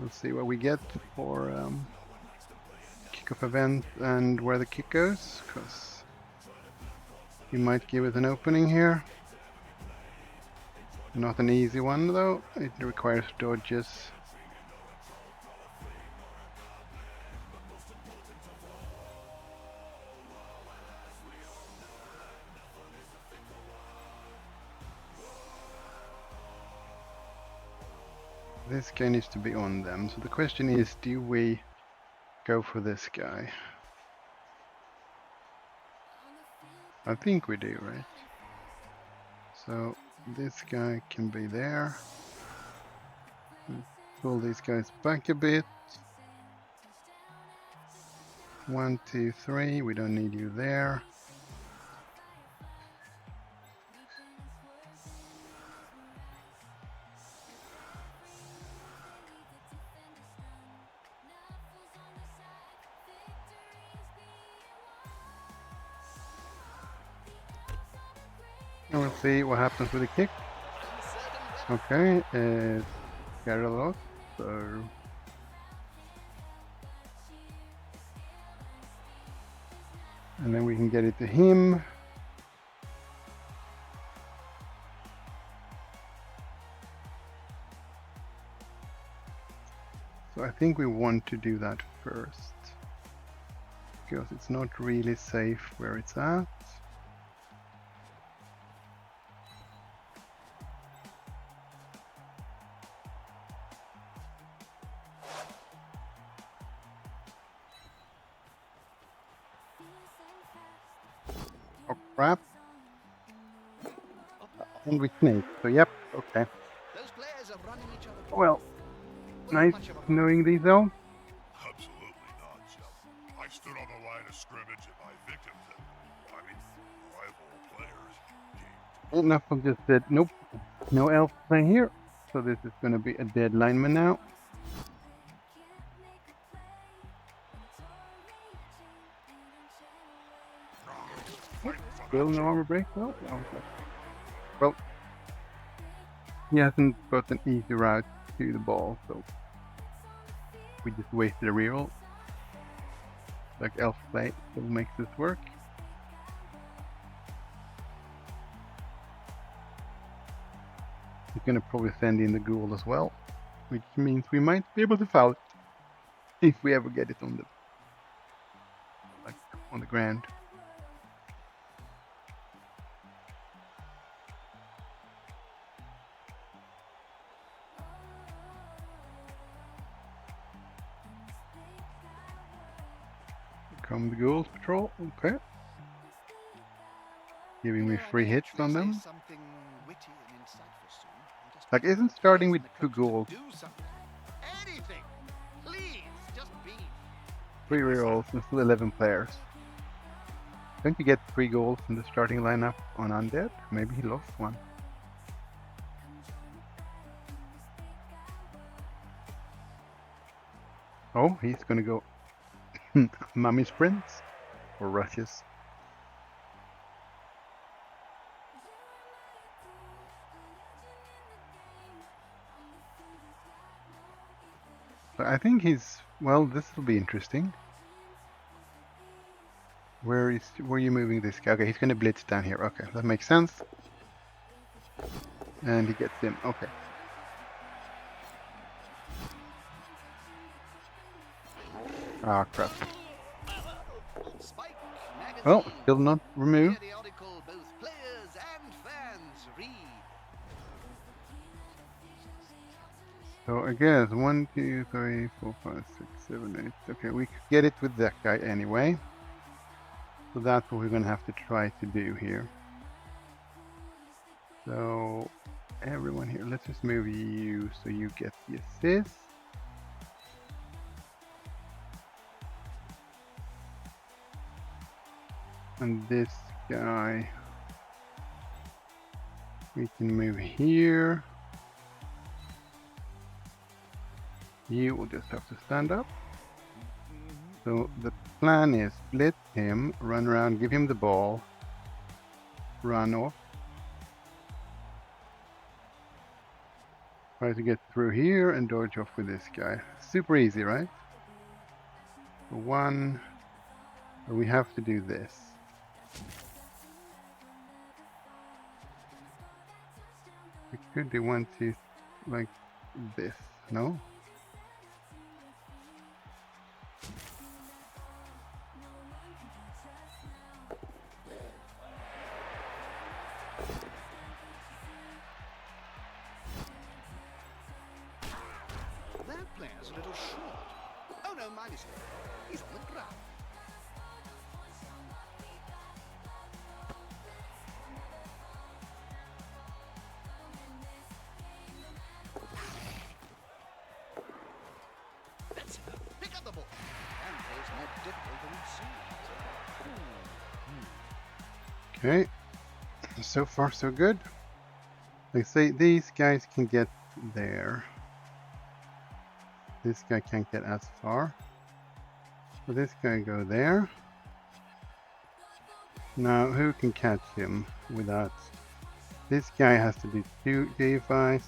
We'll see what we get for kickoff event and where the kick goes, because he might give it an opening here. Not an easy one though, it requires dodges. This guy needs to be on them, so the question is, do we go for this guy? I think we do, right? So this guy can be there. Pull these guys back a bit. 1, 2, 3. We don't need you there. And we'll see what happens with the kick. Okay, got a lot. So and then we can get it to him. So I think we want to do that first, because it's not really safe where it's at. Oh crap. And we snake, so yep, okay. Those players are running each other. Well, Wasn't nice much of a knowing these though. Absolutely not, Jim. I stood on the line of scrimmage and my victims, rival players, came to Enough of just said, nope, no elf play here. So this is going to be a dead lineman now. Still no armor break though? Oh, okay. Well, he hasn't got an easy route to the ball, so we just wasted a reroll. Like elf play will make this work. He's gonna probably send in the ghoul as well, which means we might be able to foul it if we ever get it on the ground. Come the ghouls patrol, okay. Giving me free hits on them. Something witty and insightful soon. I'm just Like, waiting isn't for the starting players with and the 2 coaches to ghouls do something. Anything. Please, just be. 3 rerolls and still 11 players? Don't you get 3 goals in the starting lineup on Undead? Maybe he lost one. Oh, he's gonna go Mummy Sprints or rushes. But I think he's, well, this will be interesting. Where are you moving this guy? Okay, he's gonna blitz down here. Okay, that makes sense. And he gets him. Okay. Ah, crap. Spike Well, magazine. still not removed. Hear the article both players and fans read. So I guess 1, 2, 3, 4, 5, 6, 7, 8. Okay, we could get it with that guy anyway. So that's what we're gonna have to try to do here. So everyone here, let's just move you so you get the assist. And this guy We can move here. You will just have to stand up. So the plan is split him, run around, give him the ball, run off. Try to get through here and dodge off with this guy. Super easy, right? One, we have to do this. We could do 1, 2, like this, no? That player's a little short. Oh no, my mistake. He's on the ground. That's it. Pick up the ball. And plays more difficult than it seems. Okay. So far, so good. Like say, these guys can get there. This guy can't get as far. So this guy go there. Now, who can catch him without... This guy has to do 2 GFIs.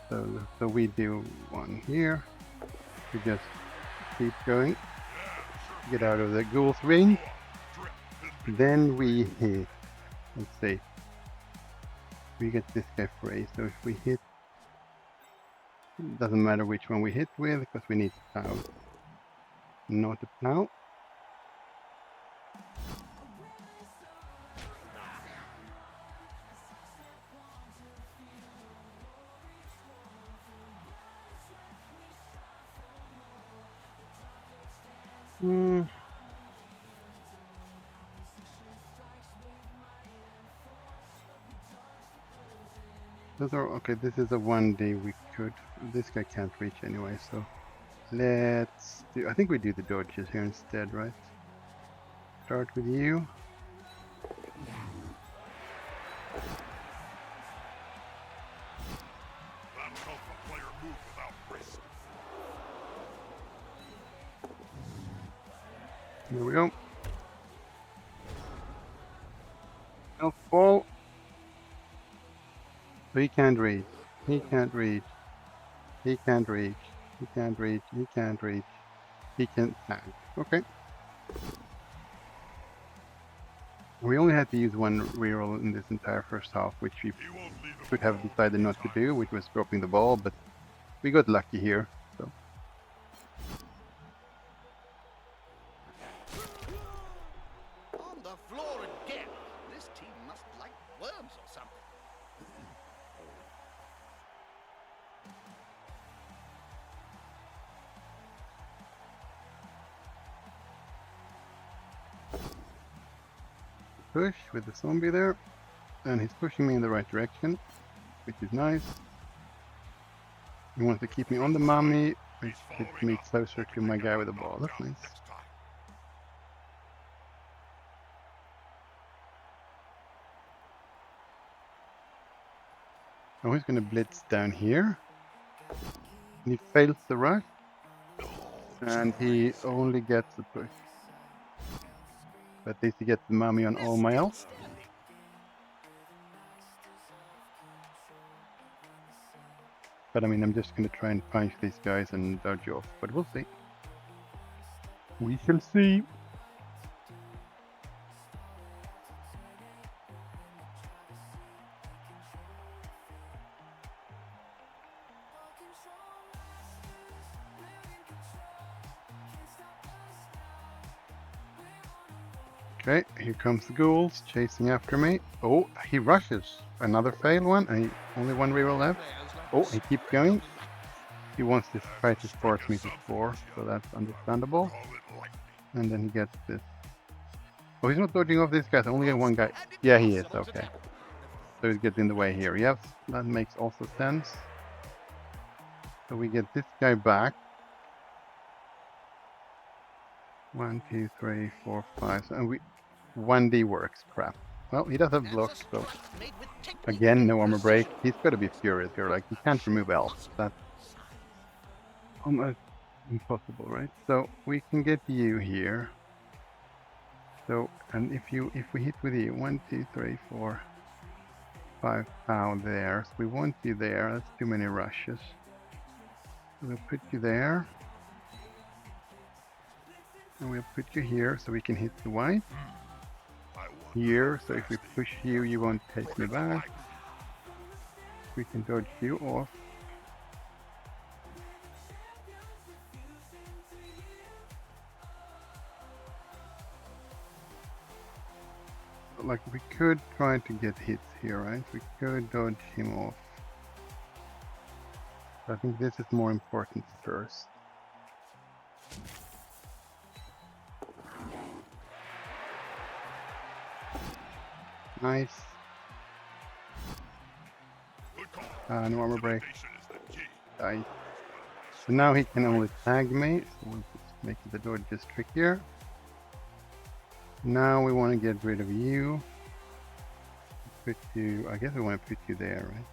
So we do 1 here. We just keep going. Get out of the ghoul's ring. Then we hit. Let's see. We get this guy free. So if we hit... Doesn't matter which one we hit with, because we need to plow. Not a plow. Those are okay. This is a 1D. We could. This guy can't reach anyway. So let's do. I think we do the dodges here instead, right? Start with you. That'll help a player move without risk. Here we go. Elf ball. So he can't reach. He can't reach. He can't reach. He can't reach. He can't reach. He can't tag. Okay. We only had to use 1 reroll in this entire first half, which we could have decided not to do, which was dropping the ball, but we got lucky here. So. On the floor again. This team must like worms or something. Push with the zombie there, and he's pushing me in the right direction, which is nice. He wants to keep me on the mummy, which gets me closer to my guy with the ball. That's nice. Oh, he's gonna blitz down here. And he fails the rush, and he only gets the push. But at least he gets the mummy on all my else. But I mean, I'm just gonna try and punch these guys and dodge off, but we'll see. We shall see. Okay, here comes the ghouls chasing after me. Oh, he rushes. Another failed one, and only 1 reroll left. Oh, he keeps going. He wants to try to force me to score, so that's understandable. And then he gets this. Oh, he's not dodging off this guy, so only 1 guy. Yeah, he is, okay. So he's getting in the way here. Yes, that makes also sense. So we get this guy back. 1, 2, 3, 4, 5. So, and 1D works. Crap. Well, he does have That's block, a so strike made with technique again, and no armor break. precision. He's got to be furious here. Like, he can't remove elves. That's almost impossible, right? So we can get you here. So, and if we hit with you, 1, 2, 3, 4, 5 pound there. So we want you there. That's too many rushes. So we'll put you there. And we'll put you here so we can hit the white. I wonder Here, how so if we fast they push can you, move. you won't take Look me at the back. light. We can dodge you off. Like, we could try to get hits here, right? We could dodge him off. But I think this is more important first. Nice. Good call. No armor break. Intimidation is the key. Nice. So now he can only tag me, so we'll just make the dodges trickier. Now we want to get rid of you. Put you, I guess we want to put you there, right?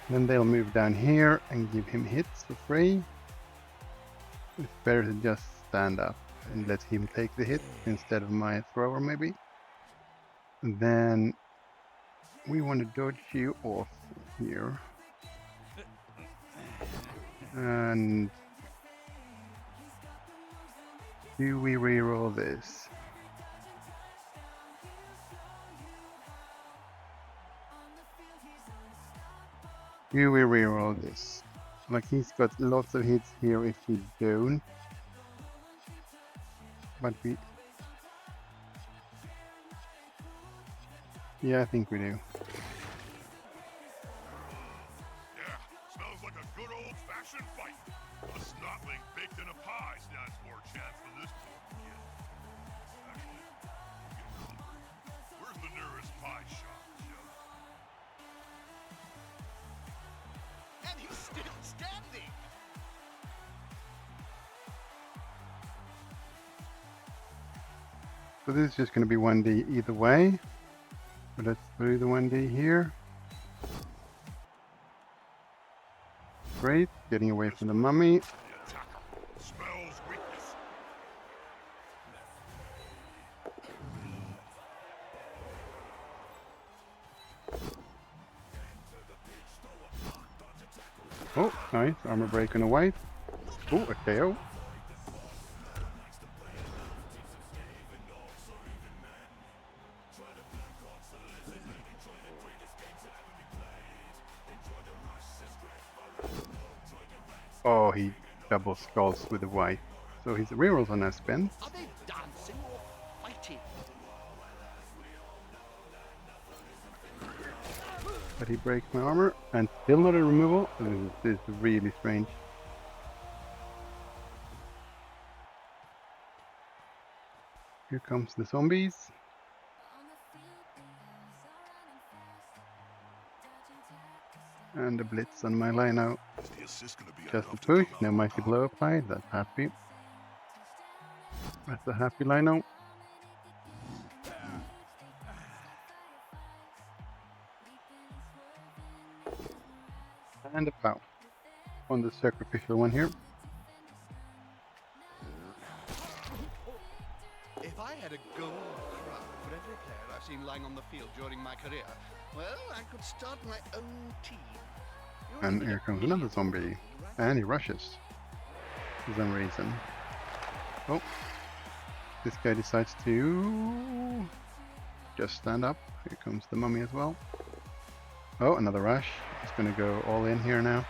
Then they'll move down here and give him hits for free. It's better to just stand up and let him take the hit instead of my thrower, maybe. And then we want to dodge you off here. And do we reroll this? Do we reroll this? Like, he's got lots of hits here if we don't. But we... Yeah, I think we do. Yeah, smells like a good old-fashioned fight. A snotling baked in a pie stands more chance than this poor kid. Actually, I'm getting hungry. Where's the nearest pie shop, Jim? And he's still standing. So this is just going to be 1D either way. But let's do the 1D here. Great, getting away from the mummy. The attacker smells weakness. Oh, nice, armor break on a white. Oh, a KO. Oh, he double skulls with the white. So his rerolls are now spent. Are they dancing or fighting? But he breaks my armor, and still not a removal. This is really strange. Here comes the zombies. And the blitz on my line out. Is the assist gonna be Just a enough to push, come no out mighty on blow top? applied, that's happy. That's a happy line out. And a pow on the sacrificial one here. If I had a gold crown for every player I've seen lying on the field during my career, well, I could start my own team. You're And even here a comes another brilliant zombie. player, right? And he rushes. For some reason. Oh. This guy decides to just stand up. Here comes the mummy as well. Oh, another rush. He's gonna go all in here now.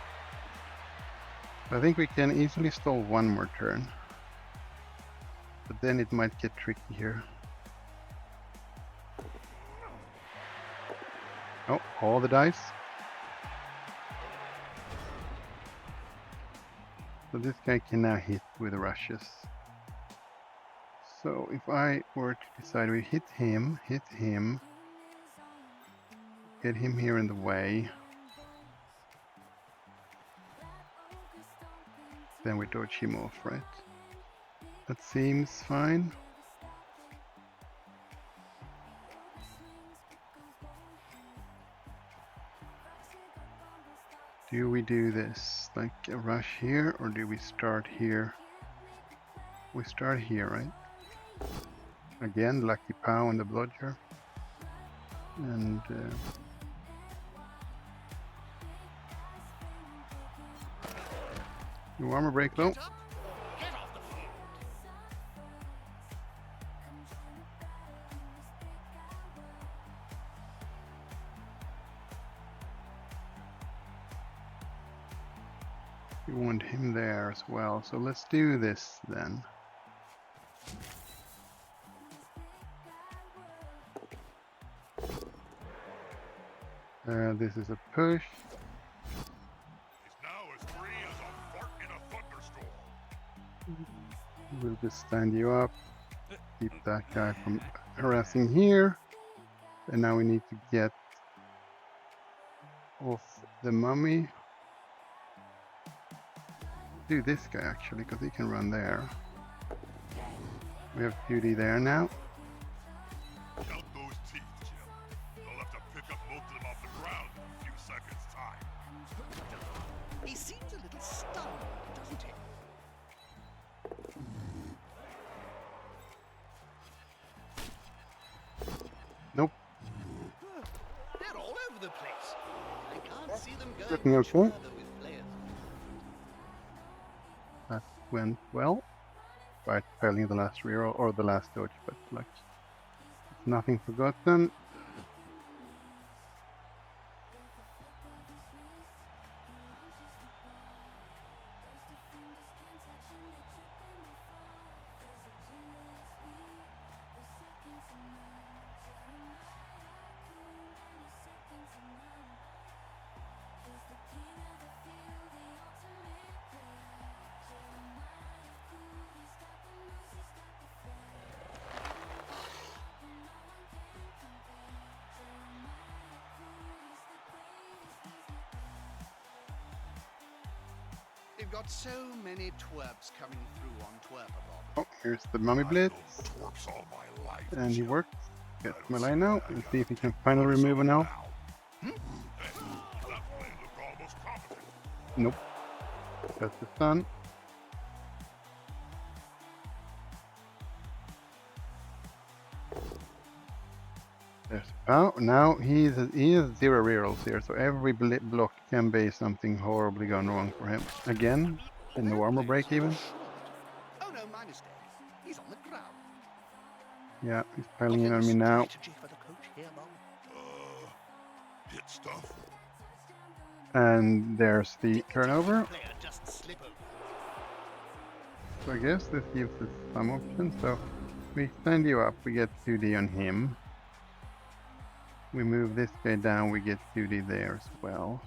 I think we can easily stall one more turn. But then it might get tricky here. Oh, all the dice. So this guy can now hit with rushes. So if I were to decide we hit him, get him here in the way. Then we dodge him off, right? That seems fine. Do we do this like a rush here, or do we start here? We start here, right? Again, Lucky Pow on the blodger. And new armor break though. Get up, get off the field. We want him there as well, so let's do this then. This is a push. He's now as free as a fart in a thunderstorm. We'll just stand you up, keep that guy from harassing here. And now we need to get off the mummy. Do this guy actually, because he can run there. We have 2D there now. Count those teeth, Jim. They'll have to pick up most of them off the ground in a few seconds' time. He seems a little stunned, doesn't he? Nope. They're all over the place. I can't see them going Looking much okay. further with players. That went well. Right, failing the last reroll or the last dodge, but like nothing forgotten. They've got so many twerps coming through on Twerpabot. Oh, here's the mummy blitz, I've known twerps all my life, and he Jim. worked. Get my line now and see if he can finally remove it now. Hey, that play looked almost competent. Nope. That's the stun. There's oh now he is 0 rerolls here, so every block can be something horribly gone wrong for him. Again, in the armor break even. Oh no, my mistake. He's on the ground. Yeah, he's piling in on me now. Strategy for the coach here, Bob. Hit stuff. And there's the turnover. Player just slip over. So I guess this gives us some options. So we stand you up, we get 2D on him. We move this guy down, we get 2D there as well.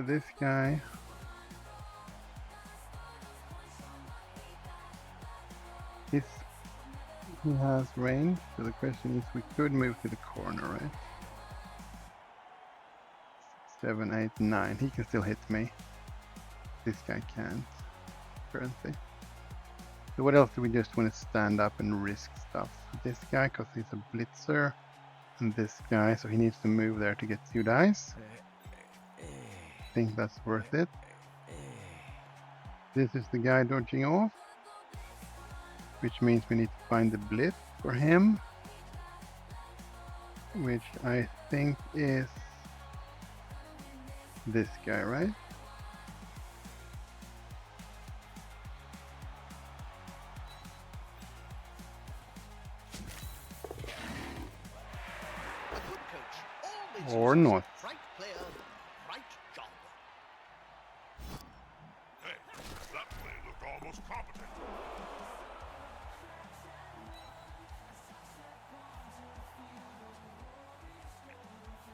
This guy. He has range, so the question is we could move to the corner, right? 7, 8, 9. He can still hit me. This guy can't currently. So what else do we just want to stand up and risk stuff? This guy, because he's a blitzer. And this guy, so he needs to move there to get 2 dice. I think that's worth it. This is the guy dodging off. Which means we need to find the blitz for him. Which I think is this guy, right? A good coach always Or uses not. the right player, right job. Hey, that play looked almost competent.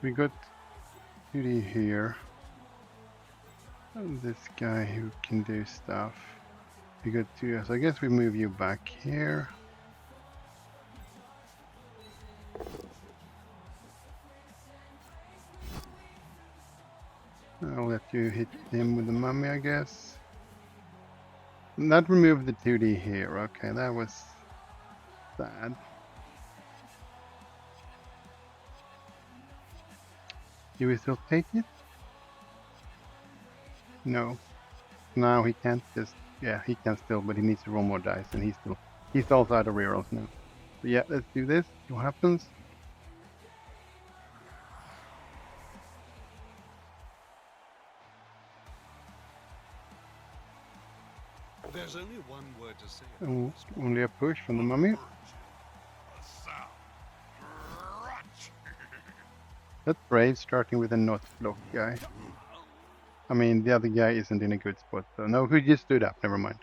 We got 2D here. And this guy who can do stuff. We got 2, so I guess we move you back here. I'll let you hit him with the mummy, I guess. That removed the 2D here. Okay, that was sad. Do we still take it? No. Now he can't just... Yeah, he can still, but he needs to roll more dice, and he's also out of rerolls now. But yeah, let's do this. See what happens. There's only one word to say. Oh, only a push from the mummy. A sound. Crunch. That's brave, starting with a not block guy. I mean, the other guy isn't in a good spot, so no, he just stood up, never mind.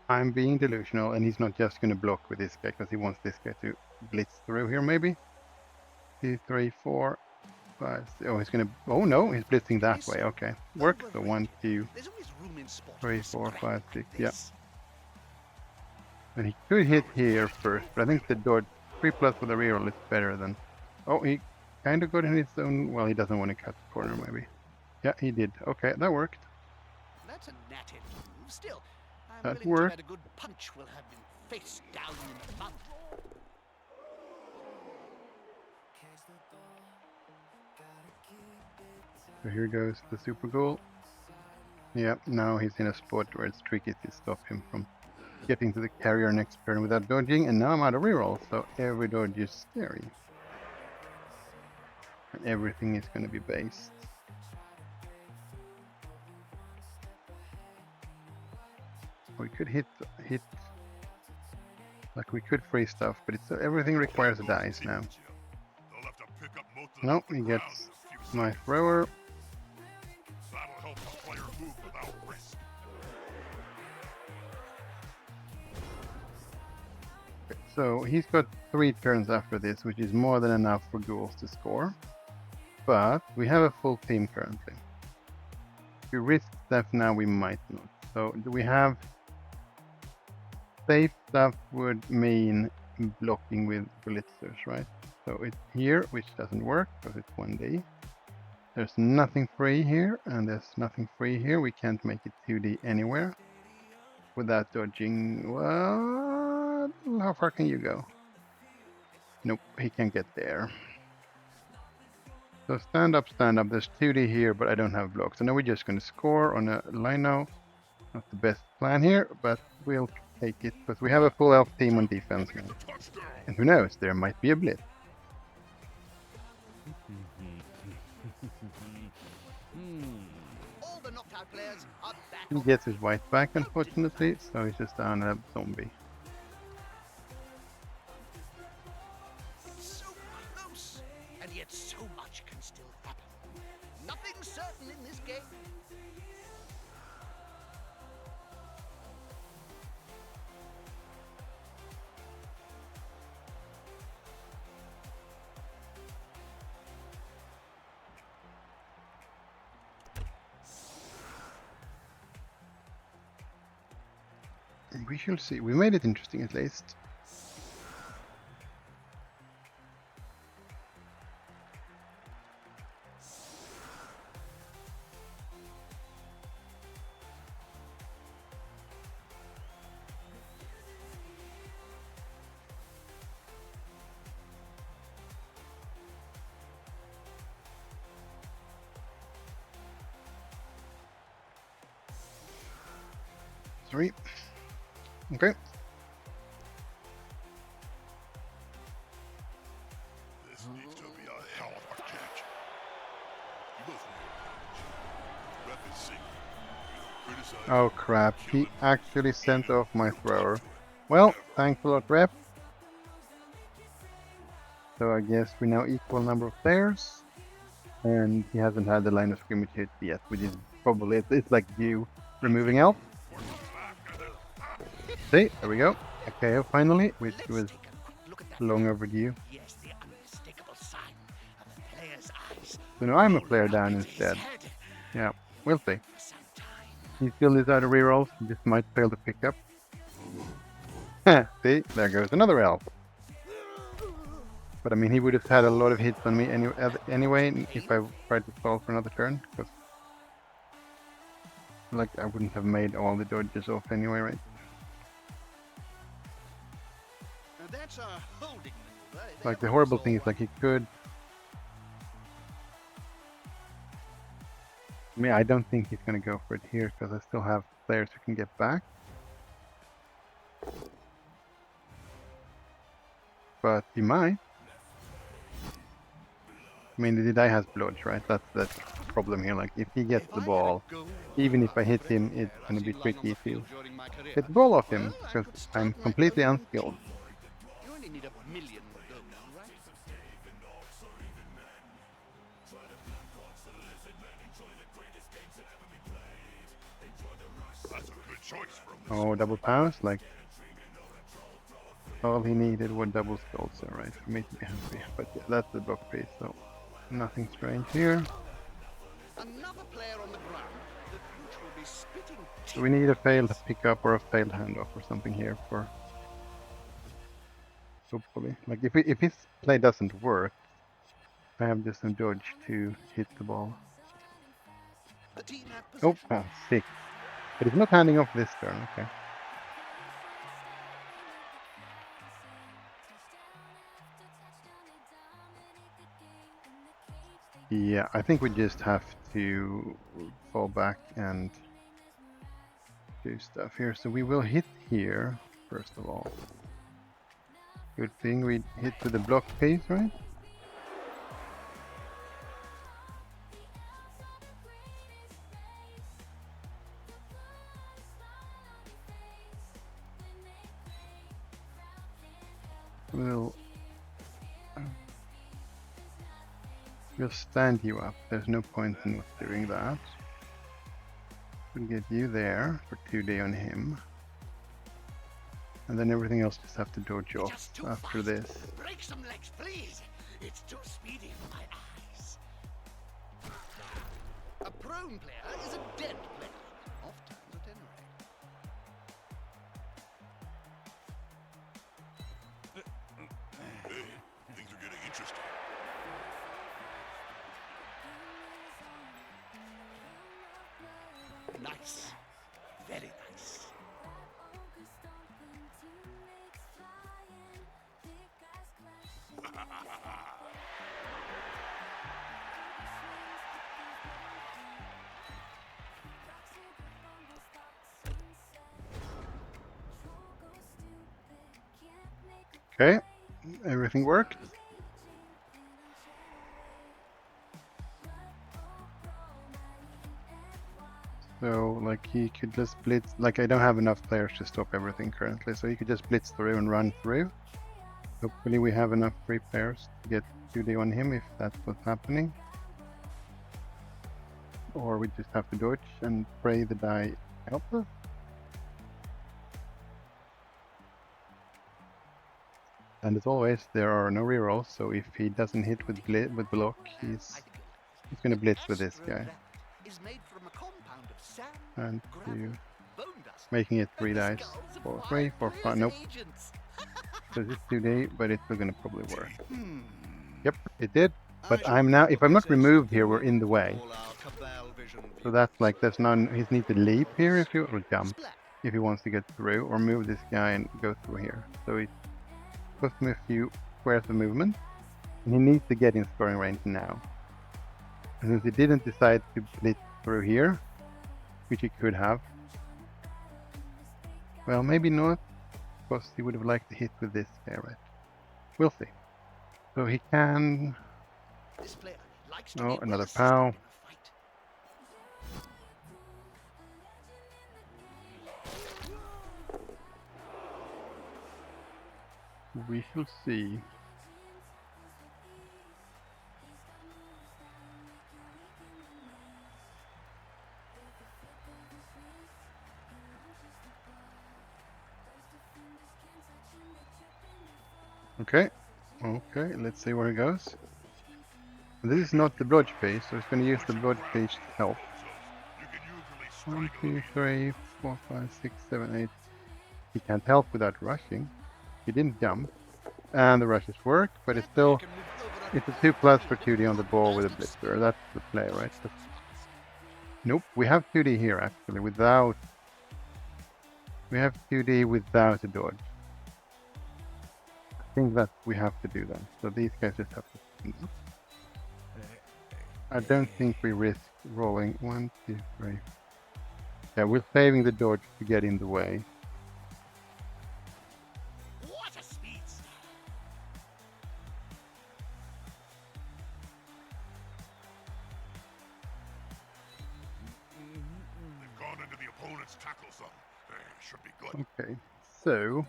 I'm being delusional, and he's not just gonna block with this guy, because he wants this guy to blitz through here, maybe? 2, 3, 4, 5, 6. Oh, he's gonna... Oh no, he's blitzing that way, okay. Work, so 1, 2, There's always room in sport 3, for 4, scrap 5, 6, like yeah. this. And he could hit here first, but I think the dodge 3+ with a reroll is better than... Oh, he kind of got in his own... Well, he doesn't want to cut the corner, maybe. Yeah, he did. Okay, that worked. That's a natty move. Still, I'm That willing to worked. bet a good punch will have him face down in the mud. So here goes the super goal. Yeah, now he's in a spot where it's tricky to stop him from getting to the carrier next turn without dodging, and now I'm out of reroll, so every dodge is scary. And everything is going to be based. We could hit, like we could free stuff, but it's everything requires a dice now. They'll have to pick up most of them No, off the he ground gets in a few my seconds. thrower. That'll help the player move without risk. So he's got 3 turns after this, which is more than enough for ghouls to score. But we have a full team currently. If we risk stuff now, we might not. So do we have... Safe stuff would mean blocking with blitzers, right? So it's here, which doesn't work because it's 1D. There's nothing free here, and there's nothing free here. We can't make it 2D anywhere without dodging. What? How far can you go? Nope, he can't get there. So stand up, stand up. There's 2D here, but I don't have blocks. So now we're just going to score on a line now. Not the best plan here, but we'll take it because we have a full elf team on defense now. Touchdown. And who knows, there might be a blitz. All the knocked out players are back He on gets his white back, unfortunately, so he's just down a zombie. so close, and yet so much can still happen. Nothing's certain in this game. We shall see. We made it interesting at least. Sorry. Okay. This needs to be a hell of a catch. You both know. Ref is sick. Criticize Oh crap, he actually sent off my thrower. Well, thanks a lot, rep. So I guess we now equal number of players. And he hasn't had the line of scrimmage hit yet, which is probably, it's like you removing elf. See, there we go. A KO finally, which Let's was take a quick look at that. long overdue. Yes, the unmistakable sign of a player's eyes. So now I'm a All player around down his instead. head Yeah, we'll see. for some time. He still needs out of rerolls. This might fail to pick up. See, there goes another elf. But I mean, he would have had a lot of hits on me anyway if I tried to stall for another turn. Because like I wouldn't have made all the dodges off anyway, right? Now that's a holding maneuver. Like the That horrible one's thing is all like he could. I mean, I don't think he's gonna go for it here because I still have players who can get back. But he might. I mean, the die has blood, right? That's the problem here. Like, if he gets the ball, even if I hit him, it's gonna be tricky to get the ball off him because I'm completely unskilled. You only need 1,000,000 gold, right? That's a good choice from the Oh, double powers, like all he needed were double skulls, right, for me to be happy. But yeah, that's the block piece, so nothing strange here. Another player on the ground, the coach will be spitting So we need a failed pickup or a failed handoff or something here for hopefully. Like if his play doesn't work, I have just some dodge to hit the ball. The team have Oh, possession. 6. But he's not handing off this turn, okay. Yeah, I think we just have to fall back and do stuff here. So we will hit here, first of all. Good thing we hit to the block piece, right? We'll stand you up. There's no point in not doing that. We'll get you there for 2D on him. And then everything else just have to dodge off Just too after fast. this. Break some legs, please. It's too speedy for my eyes. A prone player is a dead player. Oft times at any rate. Hey, things are getting interesting. Nice. Very nice. Okay, everything worked. So, like, he could just blitz. Like, I don't have enough players to stop everything currently, so he could just blitz through and run through. Hopefully we have enough free players to get 2D on him if that's what's happening. Or we just have to dodge and pray the die helps us. And as always, there are no rerolls, so if he doesn't hit with block, he's gonna blitz with this guy. Is made from a compound of sand, And gravel, to bone dust, making it and 3 the dice skulls of for wild 3, for 5. Nope. agents. So this is 2D, but it's still gonna probably work. Hmm. Yep, it did. I But shall I'm now, if I'm not probably say removed something here, we're we in the way. call our cabal vision So view. that's like, there's none, he needs to leap here if you, or jump, Splat. if he wants to get through, or move this guy and go through here. So it costs me a few squares of movement, and he needs to get in scoring range now. And since he didn't decide to blitz through here, which he could have, well, maybe not, because he would have liked to hit with this guy, right? We'll see. So he can. This player likes to Oh, be another well-assisted POW. in a fight. We shall see. Okay, okay, let's see where it goes. This is not the blodge phase, so it's going to use the blodge phase to help. You can usually 1, strangle 2, 3, 4, 5, 6, 7, 8. He can't help without rushing. He didn't jump. And the rushes work, but it's still, Can move over it's a 2+ for 2D on the ball with a blitzer. That's the play, right? Nope, we have 2D here actually without. We have 2D without a dodge. I think that we have to do that. So these guys just have to. I don't think we risk rolling 1, 2, 3. Yeah, we're saving the dodge to get in the way. What a speedster! They've gone into the opponent's tackle zone. Should be good. Okay, so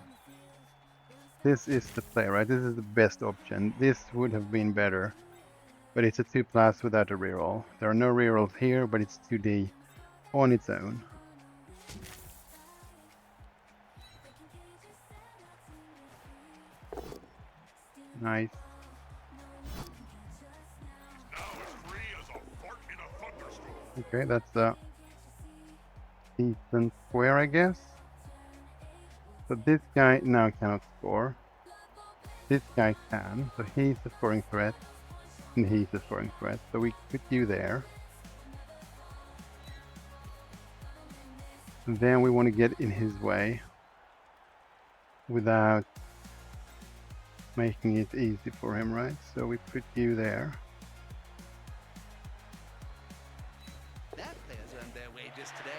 this is the play, right? This is the best option. This would have been better, but it's a 2+ without a reroll. There are no rerolls here, but it's 2D on its own. Nice. Now as free as a fart in a thunderstorm. Okay, that's a decent square, I guess. So this guy now cannot score. This guy can, so he's a scoring threat, and he's a scoring threat. So we put you there. And then we want to get in his way without making it easy for him, right? So we put you there. That player's earned their wages today.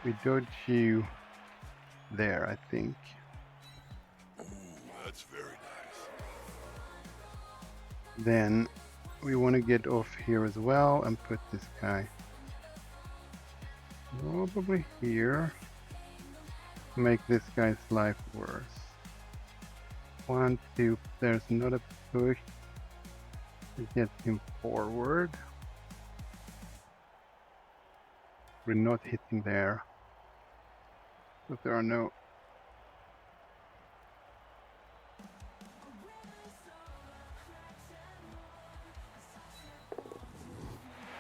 We dodge you there, I think. Ooh, that's very nice. Then we want to get off here as well and put this guy probably here. Make this guy's life worse. 1, 2, there's not a push to get him forward. We're not hitting there. But there are no.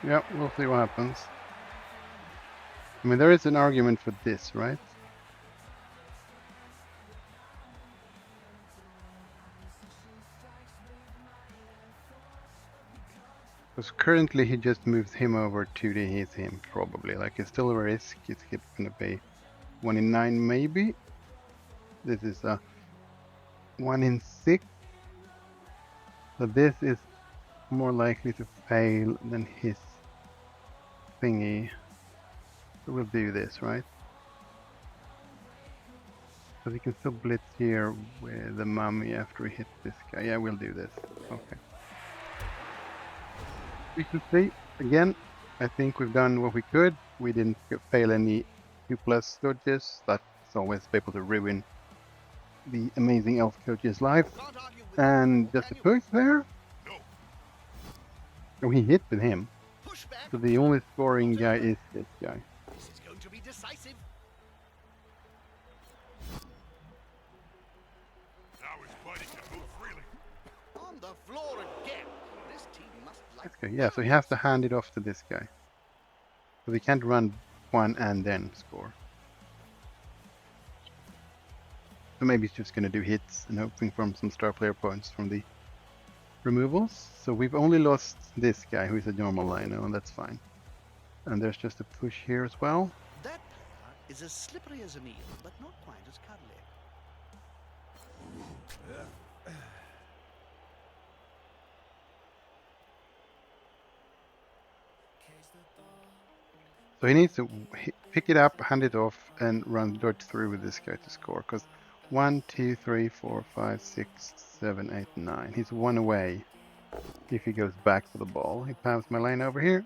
Yeah, we'll see what happens. I mean, there is an argument for this, right? Because currently he just moves him over 2D, he's him, probably. Like, it's still a risk, it's gonna be 1 in 9 maybe. This is a 1 in 6. So this is more likely to fail than his thingy. So we'll do this, right? So we can still blitz here with the mummy after we hit this guy. Yeah, we'll do this. Okay. We can see, again, I think we've done what we could. We didn't fail any 2+ dodges. That's always able to ruin the amazing elf coach's life. Can't argue with And that, just a can you? push there. No. Oh, he hit with him. Push back. So the only scoring guy is this guy. This is going to be decisive. Now his buddy can move freely. On the floor again. This team must like. Okay, yeah, so he has to hand it off to this guy. So we can't run 1 and then score. So maybe he's just going to do hits and hoping from some star player points from the removals. So we've only lost this guy who is a normal lino, and that's fine. And there's just a push here as well. That player is as slippery as an eel, but not quite as cuddly. So he needs to pick it up, hand it off, and run dodge through with this guy to score. Because 1, 2, 3, 4, 5, 6, 7, 8, 9. He's 1 away if he goes back for the ball. He pounds my lane over here.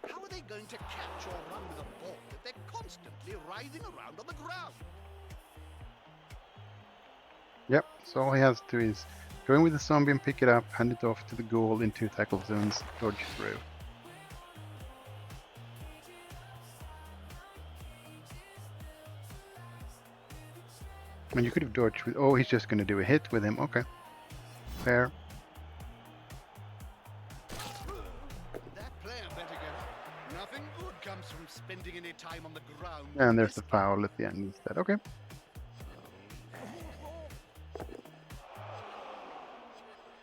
How are they going to catch or run with a ball if they're constantly writhing around on the ground? Yep, so all he has to do is go in with the zombie and pick it up, hand it off to the ghoul in 2 tackle zones, dodge through. And you could have dodged with, oh, he's just going to do a hit with him, okay. Fair. That player better get up. Nothing good comes comes from spending any time on the ground. And there's a foul at the end instead. Okay.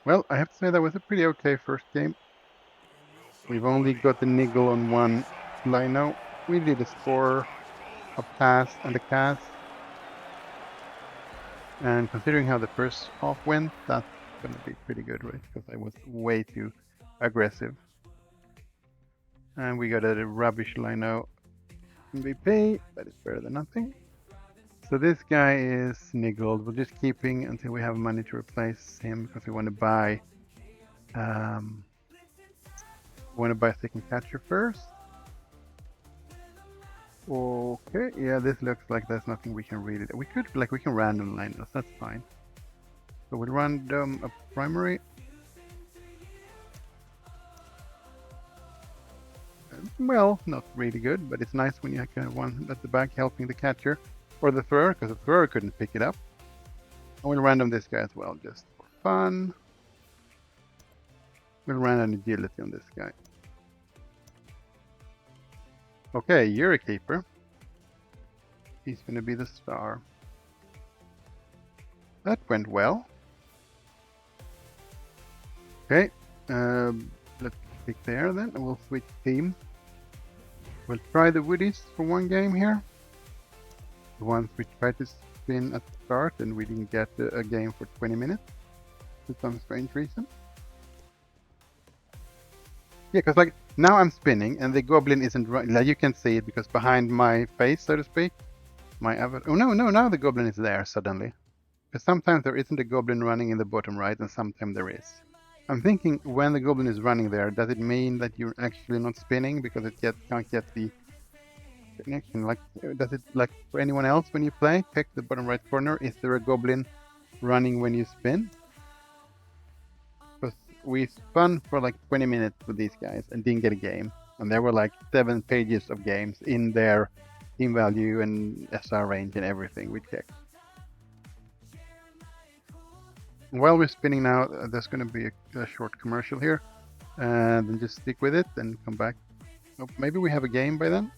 Well, I have to say that was a pretty okay first game. We've only got the niggle on one lino. We did a score, a pass, and a cast. And considering how the first half went, that's going to be pretty good, right? Because I was way too aggressive. And we got a rubbish lino MVP, but it's better than nothing. So this guy is niggled. We're just keeping until we have money to replace him because we want to buy second catcher first. Okay, yeah, this looks like there's nothing we can really do. We can random line this, that's fine. So we'll random a primary. Well, not really good, but it's nice when you have one at the back helping the catcher or the thrower, because the thrower couldn't pick it up. And we'll random this guy as well, just for fun. We'll random agility on this guy. Okay, you're a keeper. He's going to be the star. That went well. Okay, let's pick there then, and we'll switch teams. We'll try the woodies for one game here. The ones we tried to spin at the start and we didn't get a game for 20 minutes for some strange reason. Yeah, because like now I'm spinning and the goblin isn't right. Like you can see it because behind my face, so to speak, my avatar. Oh no, now the goblin is there suddenly. Because sometimes there isn't a goblin running in the bottom right and sometimes there is. I'm thinking when the goblin is running there, does it mean that you're actually not spinning because it can't get the connection? Like, does it, like for anyone else when you play, check the bottom right corner, is there a goblin running when you spin? Because we spun for like 20 minutes with these guys and didn't get a game. And there were like 7 pages of games in their team value and SR range and everything we checked. While we're spinning now, there's going to be a short commercial here. And then just stick with it and come back. Oh, maybe we have a game by then.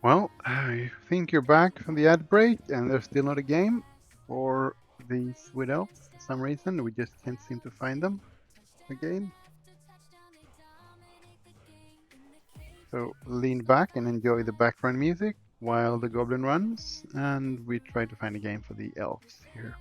Well, I think you're back from the ad break and there's still not a game for these Wood Elves for some reason. We just can't seem to find them again. So lean back and enjoy the background music while the goblin runs, and we try to find a game for the elves here.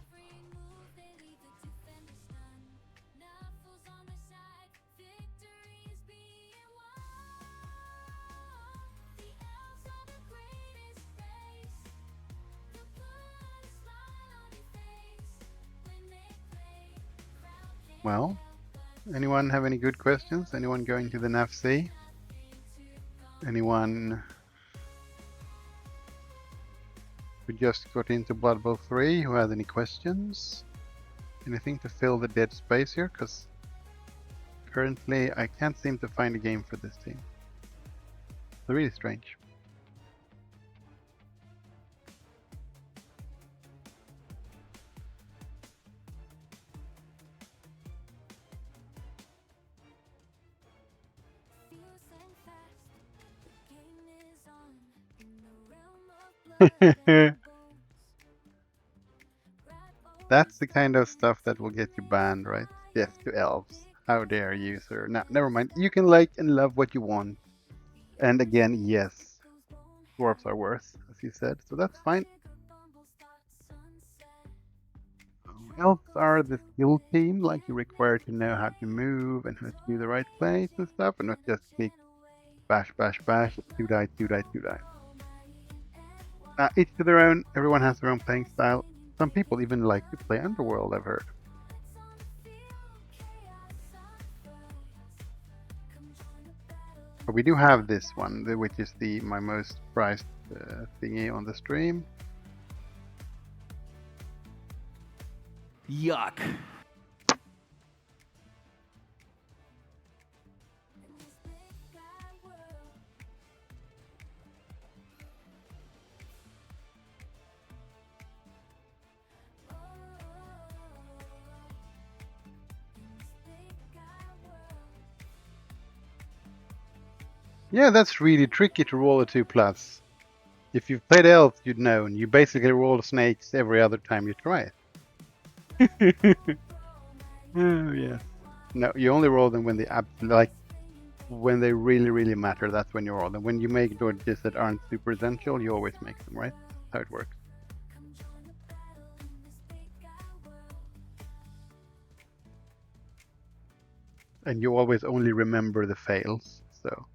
Well, anyone have any good questions? Anyone going to the NFC? Anyone who just got into Blood Bowl 3 who has any questions? Anything to fill the dead space here? Because currently I can't seem to find a game for this team. It's really strange. That's the kind of stuff that will get you banned, right? Yes, to elves. How dare you, sir? No, never mind. You can like and love what you want. And again, yes, dwarves are worse, as you said, so that's fine. Elves are the skill team, like you're required to know how to move and how to do the right plays and stuff, and not just click bash, bash, bash, 2 die, 2 die, 2 die. Each to their own, everyone has their own playing style. Some people even like to play Underworld, I've heard. But we do have this one, which is my most prized thingy on the stream. Yuck. Yeah, that's really tricky to roll a 2+. If you've played elves, you'd know, and you basically roll snakes every other time you try it. Oh yeah. No, you only roll them when they when they really, really matter. That's when you roll them. When you make dodges that aren't super essential, you always make them, right? That's how it works. And you always only remember the fails, so.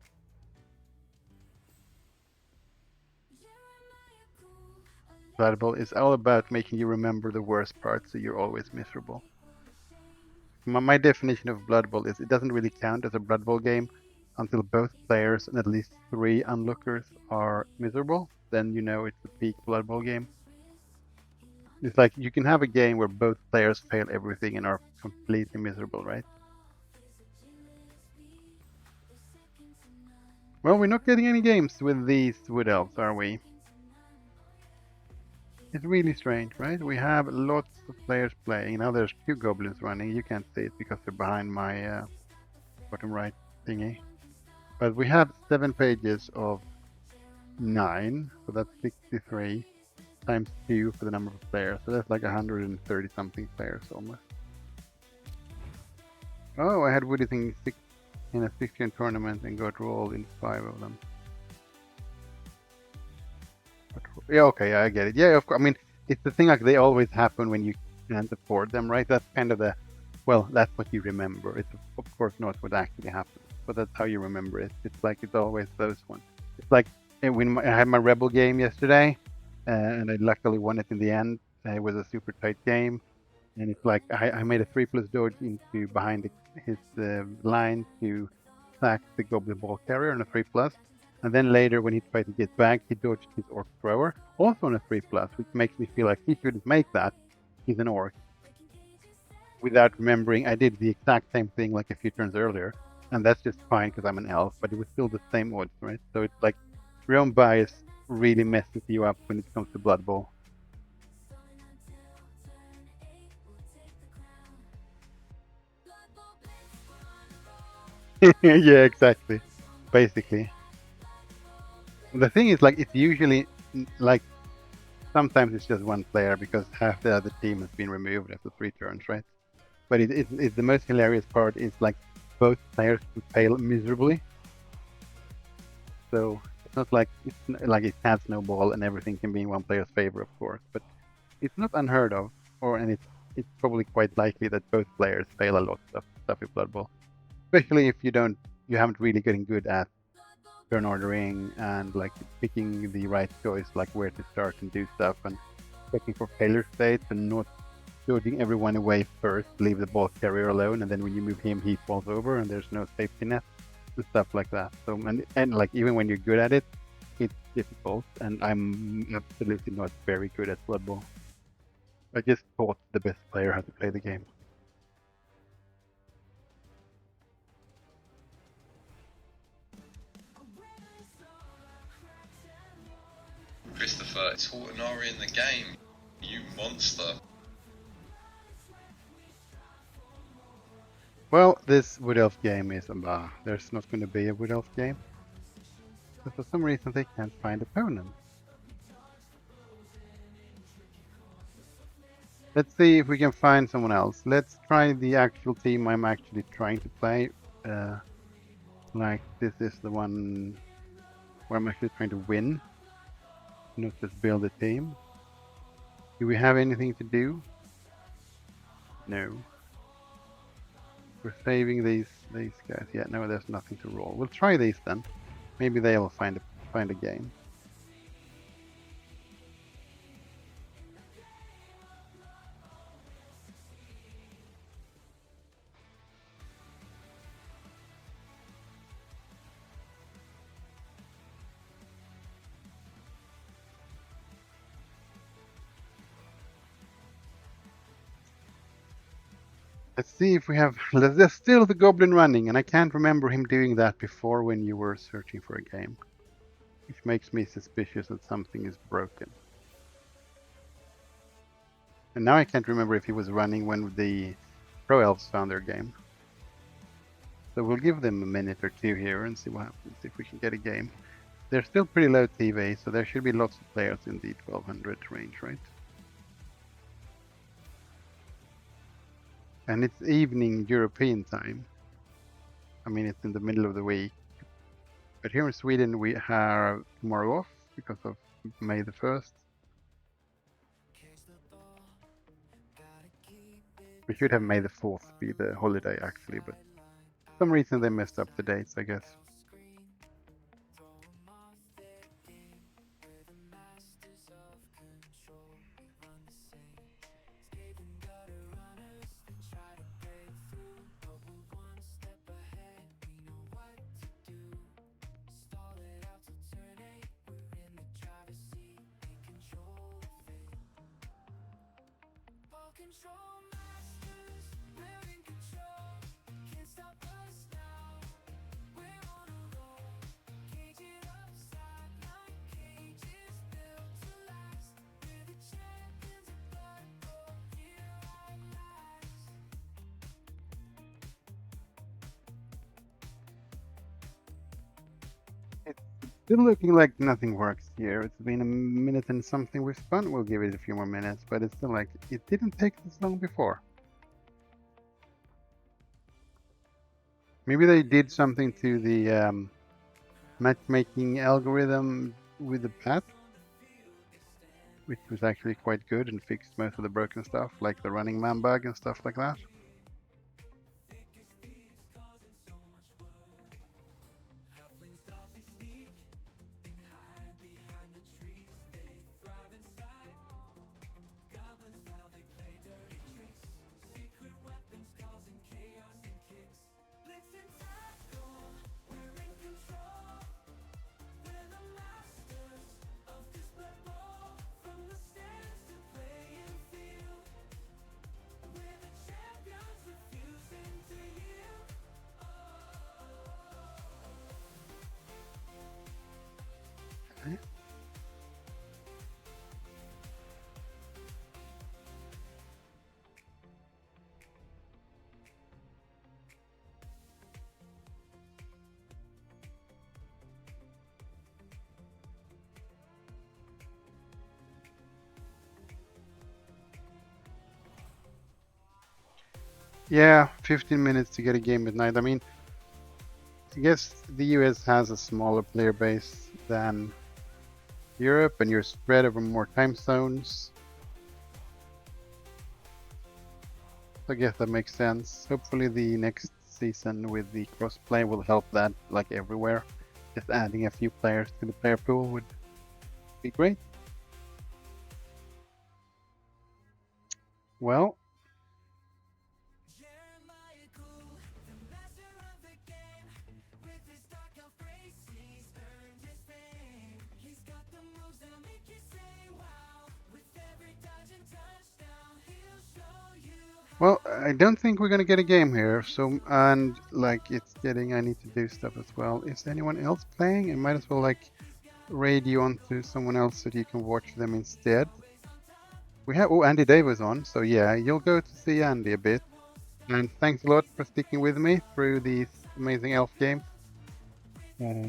Blood Bowl is all about making you remember the worst parts, so you're always miserable. My definition of Blood Bowl is it doesn't really count as a Blood Bowl game until both players and at least 3 onlookers are miserable. Then you know it's a peak Blood Bowl game. It's like you can have a game where both players fail everything and are completely miserable, right? Well, we're not getting any games with these Wood Elves, are we? It's really strange, right? We have lots of players playing. Now there's 2 goblins running. You can't see it because they're behind my bottom right thingy. But we have 7 pages of 9, so that's 63 times 2 for the number of players. So that's like 130 something players almost. Oh, I had Woody thing in a 16 tournament and got rolled in 5 of them. Yeah, okay, I get it. Yeah, of course. I mean, it's the thing like they always happen when you can't afford them, right? That's kind of well, that's what you remember. It's of course not what actually happened, but that's how you remember it. It's like it's always those ones. It's like when I had my Rebel game yesterday, and I luckily won it in the end. It was a super tight game, and it's like I made a 3+ dodge into behind his line to sack the Goblin Ball Carrier on a 3+. And then later, when he tried to get back, he dodged his Orc Thrower, also on a 3+, which makes me feel like he shouldn't make that. He's an Orc. Without remembering, I did the exact same thing like a few turns earlier, and that's just fine because I'm an elf, but it was still the same odds, right? So it's like your own bias really messes you up when it comes to Blood Bowl. Yeah, exactly. Basically. The thing is, like, it's usually like sometimes it's just one player because half the other team has been removed after 3 turns, right? But it's the most hilarious part is like both players fail miserably. So it's not like it can't snowball and everything can be in one player's favor, of course. But it's not unheard of, and it's probably quite likely that both players fail a lot of stuff in Blood Bowl, especially if you haven't really gotten good at turn ordering and like picking the right choice, like where to start and do stuff, and checking for failure states and not dodging everyone away first, leave the ball carrier alone, and then when you move him, he falls over and there's no safety net and stuff like that. So and like even when you're good at it, it's difficult, and I'm absolutely not very good at Blood Bowl. I just taught the best player how to play the game. Christopher, it's Hortonari in the game. You monster. Well, this Wood Elf game is there's not going to be a Wood Elf game. But for some reason they can't find opponents. Let's see if we can find someone else. Let's try the actual team I'm actually trying to play. Like this is the one where I'm actually trying to win, not just build a team. Do we have anything to do? No. We're saving these guys. Yeah, no, there's nothing to roll. We'll try these then. Maybe they'll find a game. Let's see if we have. There's still the goblin running, and I can't remember him doing that before when you were searching for a game, which makes me suspicious that something is broken. And now I can't remember if he was running when the pro elves found their game. So we'll give them a minute or two here and see what happens, if we can get a game. They're still pretty low TV, so there should be lots of players in the 1200 range, right? And it's evening European time. I mean, it's in the middle of the week. But here in Sweden, we have tomorrow off because of May the 1st. We should have May the 4th be the holiday, actually, but for some reason they messed up the dates, I guess. Still looking like nothing works here. It's been a minute and something we've spun. We'll give it a few more minutes, but it's still like it didn't take this long before. Maybe they did something to the matchmaking algorithm with the path, which was actually quite good and fixed most of the broken stuff, like the running man bug and stuff like that. Yeah, 15 minutes to get a game at night. I mean, I guess the US has a smaller player base than Europe, and you're spread over more time zones. So I guess that makes sense. Hopefully the next season with the crossplay will help that, like everywhere. Just adding a few players to the player pool would be great. Well, I don't think we're gonna get a game here. So, and like it's getting, I need to do stuff as well. Is anyone else playing? I might as well like raid you onto someone else so that you can watch them instead. We have, oh, Andy Davis on, so yeah, you'll go to see Andy a bit. And thanks a lot for sticking with me through these amazing elf games.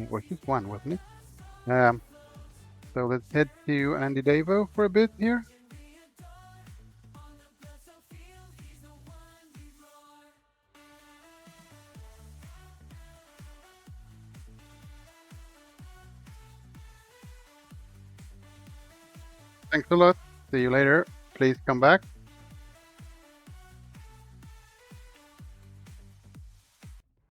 Or just one, wasn't it? So let's head to Andy Davo for a bit here. Thanks a lot. See you later. Please come back.